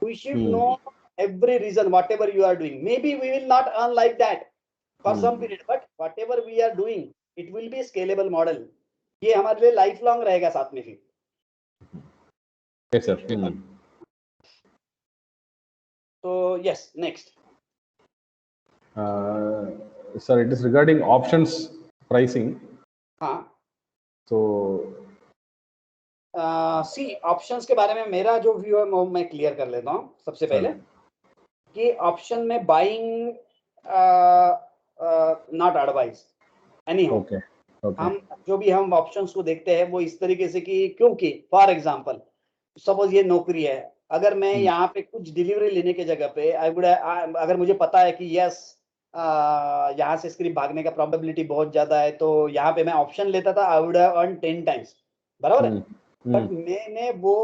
Speaker 1: We should know every reason whatever you are doing. Maybe we will not earn like that for some period, but whatever we are doing it will be scalable model. ये हमारे लिए life long रहेगा साथ में फिर.
Speaker 2: Yes, sir.
Speaker 1: So yes, next.
Speaker 2: Sir, it is regarding options pricing.
Speaker 1: हाँ.
Speaker 2: So
Speaker 1: सी options के बारे में मेरा जो व्यू है वो मैं क्लियर कर लेता हूँ सबसे पहले कि ऑप्शन में बाइंग नॉट एडवाइस एनी हो. हम जो भी हम ऑप्शंस को देखते हैं वो इस तरीके से कि क्योंकि फॉर एग्जांपल सपोज ये नौकरी है, अगर मैं यहाँ पे कुछ डिलीवरी लेने की जगह पे अगर मुझे पता है कि यस यहाँ से स्क्रिप्ट भागने का प्रोबेबिलिटी बहुत ज्यादा है तो यहाँ पे मैं ऑप्शन लेता था, आई वुड हैव अर्न 10 टाइम्स. बराबर है. बट मैंने वो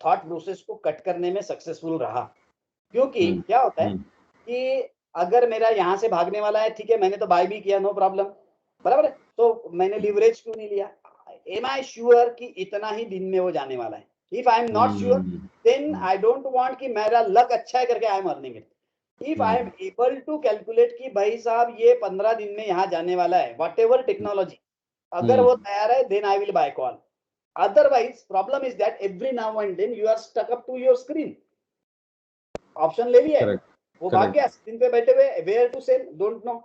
Speaker 1: थॉट प्रोसेस को कट करने में सक्सेसफुल रहा. क्योंकि क्या होता है कि अगर मेरा यहाँ से भागने वाला है, ठीक है, मैंने तो बाय भी किया, नो प्रॉब्लम, बराबर है, तो मैंने लिवरेज क्यों नहीं लिया? एम आई श्योर कि इतना ही दिन में वो जाने वाला है? If I am not sure, then I don't want कि मेरा लक अच्छा है करके I am earning it. If I am able to calculate कि भाई साहब ये 15 दिन में यहाँ जाने वाला है, whatever technology, अगर वो तैयार है, then I will buy call. Otherwise, problem is that every now and then you are stuck up to your screen. Option ले लिया है, वो भाग गया, स्क्रीन पे बैठे हुए, where to sell, don't know.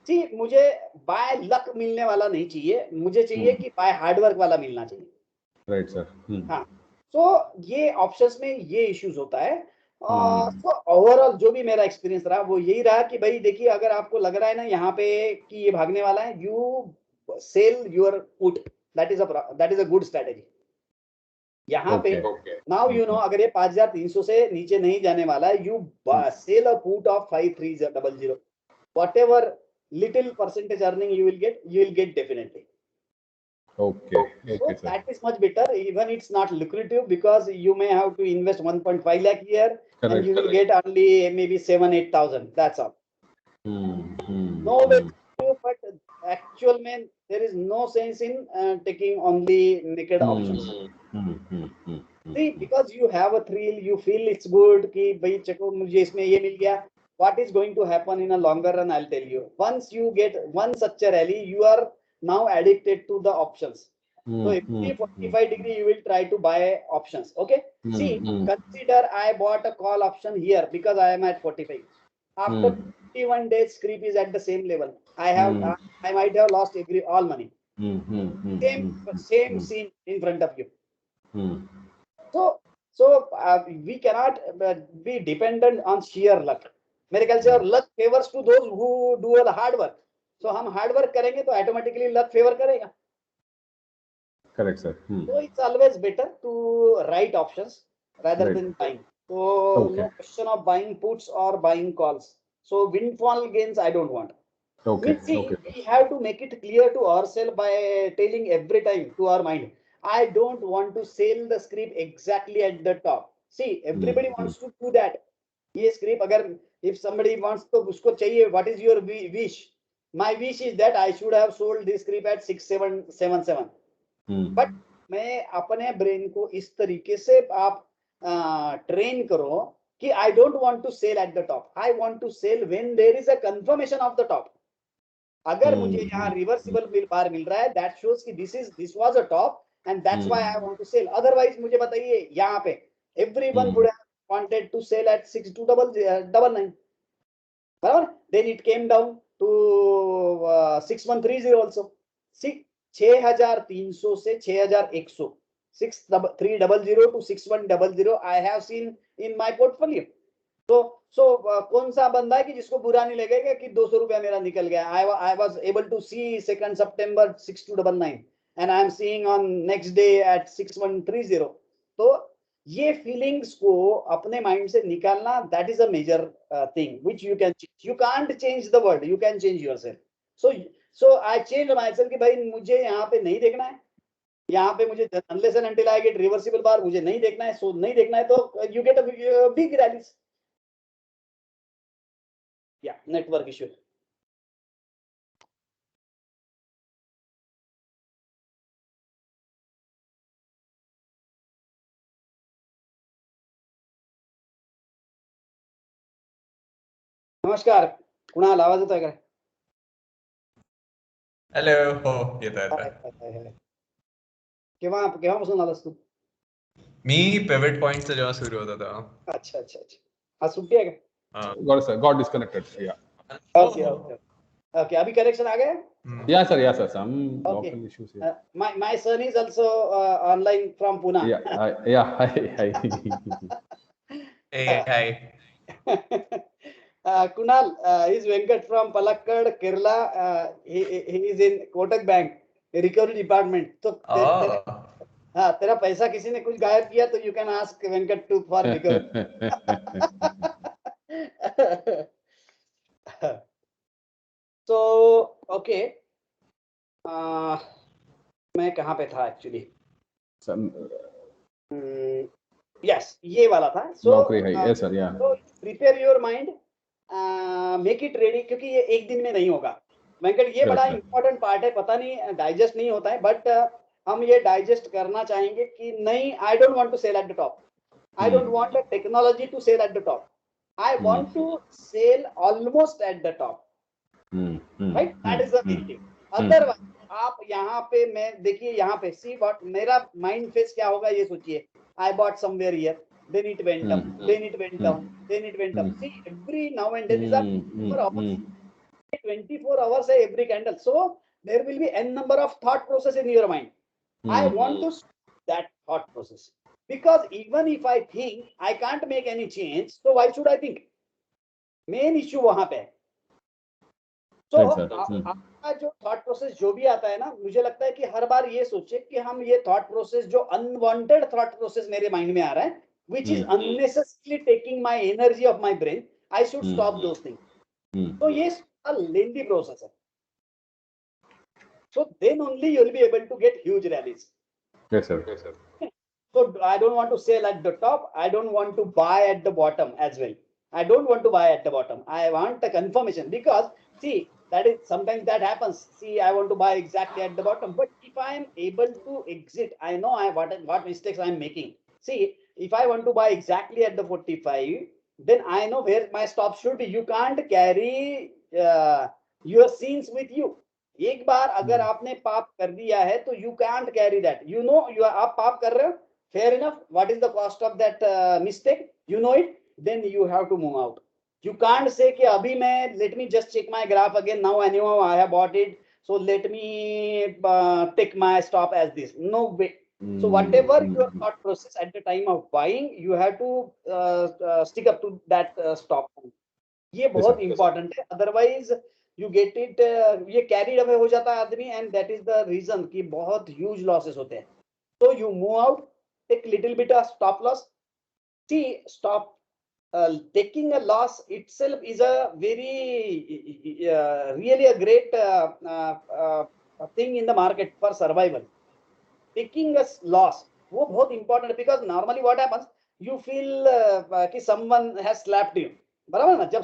Speaker 1: See, मुझे बाय लक मिलने वाला नहीं चाहिए, मुझे चाहिए कि बाय हार्डवर्क वाला मिलना चाहिए.
Speaker 2: Right sir.
Speaker 1: हाँ. तो ये ऑप्शंस में ये इश्यूज होता है. तो ओवरऑल जो भी मेरा एक्सपीरियंस रहा वो यही रहा कि भाई देखिए, अगर आपको लग रहा है ना यहाँ पे कि ये भागने वाला है, you sell your put, that is a good strategy यहाँ पे। नाउ यू नो, अगर ये 5300 से नीचे नहीं जाने वाला है, you sell a put of 5300, whatever little percentage earning you will get definitely.
Speaker 2: Okay.
Speaker 1: So that is much better, even it's not lucrative, because you may have to invest 1.5 lakh here. Correct. And you will get only maybe 7,000-8,000, that's all. No way to, but actual man, there is no sense in taking only naked options. See, because you have a thrill, you feel it's good कि भाई चलो मुझे इसमें ये मिल गया. What is going to happen in a longer run, I'll tell you. Once you get one such a rally, you are now addicted to the options. So every 45 degree you will try to buy options. Okay. See, consider I bought a call option here because I am at 45. After 51 days, script is at the same level. I might have lost all money. Same scene in front of you. So we cannot be dependent on sheer luck. मेरे ख्याल से, और luck favors to those who do the hard work. So हम hard work करेंगे तो automatically luck favor करेगा.
Speaker 2: Correct, sir.
Speaker 1: So it's always better to write options rather than buying. So no question of buying puts or buying calls. So windfall gains I don't want. Okay. We have to make it clear to ourselves by telling every time to our mind, I don't want to sell the script exactly at the top. See, everybody wants to do that. ये script, अगर if somebody wants तो उसको चाहिए, what is your wish? My wish is that I should have sold this script at 6777. But मैं अपने brain को इस तरीके से आप train करो कि I don't want to sell at the top. I want to sell when there is a confirmation of the top. अगर मुझे यहाँ रिवर्सिबल बार मिल रहा है, दैट शोज कि this was a top and that's why I want to sell. Otherwise मुझे बताइए, यहाँ पे everyone would have wanted to sell at 6299, बराबर. Then it came down to 6130 also. 6300 से 6100, 6300 to 6100 I have seen in my portfolio. So कौन सा बंदा है कि जिसको बुरा नहीं लगेगा कि 200 रुपया मेरा निकल गया. I was able to see 2nd September 6299 and I am seeing on next day at 6130. तो ये feelings को अपने mind से निकालना, that is a major thing which you can change. You can't change the world, you can change yourself. So I changed myself कि भाई मुझे यहाँ पे नहीं देखना है, यहाँ पे मुझे unless and until I get reversible bar मुझे नहीं देखना है. So नहीं देखना है तो you get a big rallies. Yeah, network issue. नमस्कार कुणाल, आवाज येतोय का?
Speaker 3: हॅलो. हो, येतोय.
Speaker 1: केव्हापासून आलास तू?
Speaker 3: मी पिवट पॉइंटचं जेव्हा सुरू होतं तेव्हा.
Speaker 1: अच्छा. आज सुट्टी है क्या?
Speaker 2: Got disconnected. Yeah.
Speaker 1: Okay. अभी कनेक्शन आ गया?
Speaker 2: Yeah, sir. Some local issues here.
Speaker 1: My son is also online from Pune.
Speaker 2: Yeah. Hi.
Speaker 3: Hey, hi.
Speaker 1: Kunal, he's Venkat from Palakkad, Kerala. He is in Kotak Bank recovery department. तो तेरा पैसा किसी ने कुछ गायब किया तो you can ask Venkat to for recovery. So okay, मैं कहाँ पे था actually? Yes, ये वाला था. So
Speaker 2: yes sir, yeah.
Speaker 1: So prepare your mind, make it ready, क्योंकि ये एक दिन में नहीं होगा. वेंकट, ये बड़ा इंपॉर्टेंट पार्ट है. पता नहीं डाइजेस्ट नहीं होता है, बट हम ये डाइजेस्ट करना चाहेंगे कि नहीं, I don't want to sell at the top. I don't want the technology to sell at the top. I want to sell almost at the top. Right, that is the big thing. Otherwise आप यहाँ पे, मैं देखिए यहाँ पे see what मेरा mind face क्या होगा ये सोचिए. I bought somewhere here, then it went up, then it went down, then it went up. See, every now and then is up for hours. 24 hours every candle. So there will be n number of thought process in your mind. I want to that thought process. because even if I think I can't make any change, so why should I think? Main issue वहां पे है. So आपका जो thought process जो भी आता है ना, मुझे लगता है कि हर बार ये सोचे कि हम ये थॉट प्रोसेस जो अनवांटेड थॉट प्रोसेस मेरे माइंड में आ रहा है, which is unnecessarily taking my energy of my brain, I should stop those things. So ये a lengthy process है. So then only you will be able to get huge rallies.
Speaker 2: Yes, sir. Yes, sir.
Speaker 1: So I don't want to sell at the top. I don't want to buy at the bottom as well. I don't want to buy at the bottom. I want a confirmation, because see, that is sometimes that happens. See, I want to buy exactly at the bottom, but if I am able to exit, I know what mistakes I am making. See, if I want to buy exactly at the 45, then I know where my stop should be. You can't carry your sins with you. एक बार अगर आपने पाप कर दिया है तो you can't carry that. You know, आप पाप कर रहे हो. Fair enough. What is the cost of that mistake? You know it. Then you have to move out. You can't say कि अभी मैं let me just check my graph again. Now I know I have bought it, so let me take my stop as this. No way. So whatever your thought process at the time of buying, you have to stick up to that stop. ये बहुत important है. Otherwise you get it, ये carried away हो जाता है आदमी, and that is the reason कि बहुत huge losses होते हैं. So you move out, take little bit of stop loss. See, stop. Taking a loss itself is a very really a great thing in the market for survival. Taking a loss, वो बहुत important है, because normally what happens, you feel कि someone has slapped you, बराबर ना, जब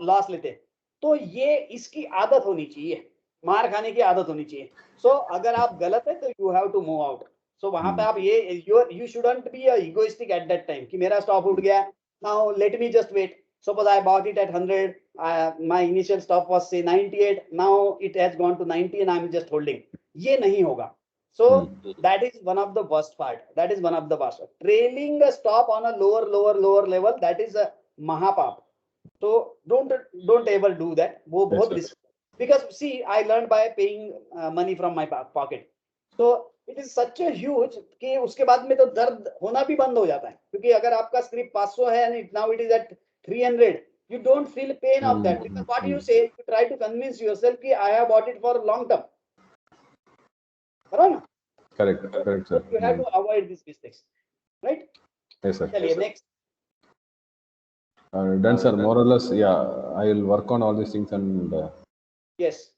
Speaker 1: loss लेते हैं, तो ये इसकी आदत होनी चाहिए, मार खाने की आदत होनी चाहिए. So अगर आप गलत है तो you have to move out. So वहां पे आप ये you shouldn't be egoistic at that time कि मेरा stop उठ गया, now let me just wait. Suppose I bought it at 100, my initial stop was say 98, now it has gone to 90 and I'm just holding. ये नहीं होगा. So that is one of the worst part. That is one of the worst. Trailing a stop on a lower level, that is a mahapap. So don't ever do that. वो बहुत risk. Because see, I learned by paying money from my pocket. So it is such a huge कि उसके बाद में तो दर्द होना भी बंद हो जाता है, क्योंकि अगर आपका स्क्रिप्ट 500 है and now it is at 300, you don't feel pain of that, because what you say, you try to convince yourself कि I have bought it for long term.
Speaker 2: Correct, sir.
Speaker 1: You have to avoid these mistakes, right?
Speaker 2: Yes, sir.
Speaker 1: Yes, next.
Speaker 2: Done, sir. More or less, yeah. I will work on all these things and.
Speaker 1: Yes.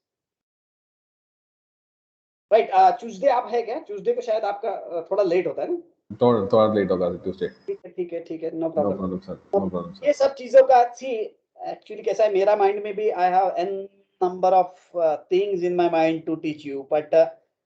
Speaker 1: Right. Tuesday आप है क्या? Tuesday को शायद आपका थोड़ा late होता है ना?
Speaker 2: थोड़ा लेट होगा Tuesday.
Speaker 1: ठीक है. No problem.
Speaker 2: No problem, sir.
Speaker 1: ये सब चीजों का actually कैसा है, मेरा mind में भी I have n number of things in my mind to teach you, but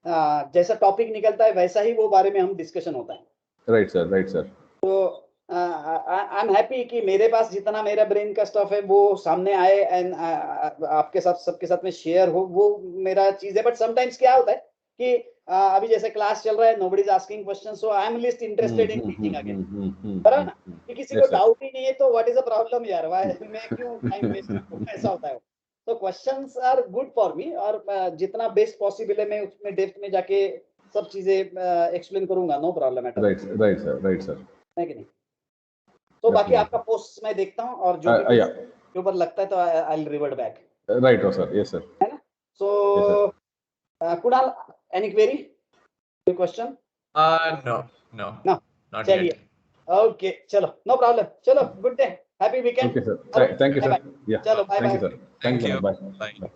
Speaker 1: जैसा टॉपिक निकलता है वैसा ही वो बारे में हम डिस्कशन होता है.
Speaker 2: Right, sir.
Speaker 1: तो आई एम हैप्पी कि मेरे पास जितना मेरा ब्रेन का स्टफ है वो सामने आए एंड आपके साथ सबके साथ में शेयर हो, वो मेरा चीज है. बट समटाइम्स क्या होता है कि अभी जैसे क्लास चल रहा है, nobody is asking question, so I am list interested in teaching again, बराबर ना, कि किसी को डाउट ही नहीं है तो व्हाट इज द प्रॉब्लम यार, मैं क्यों टाइम वेस्ट करूं, ऐसा होता है. तो questions are good for me, और जितना बेस्ट पॉसिबल है मैं उसमें डेप्थ में जाके सब चीजें एक्सप्लेन करूंगा, no problem at all.
Speaker 2: Right sir
Speaker 1: है कि नहीं. तो बाकी आपका पोस्ट मैं देखता हूं, और जो ऊपर लगता है तो I will revert back.
Speaker 2: Right हो सर. Yes sir.
Speaker 1: है ना. सो कुणाल, एनी क्वेरी, कोई क्वेश्चन?
Speaker 3: No.
Speaker 1: चलिए, ओके, चलो, नो प्रॉब्लम. चलो, good day, happy weekend.
Speaker 2: Okay sir, thank you sir.
Speaker 1: चलो, bye bye.
Speaker 3: Thank you.
Speaker 2: Bye.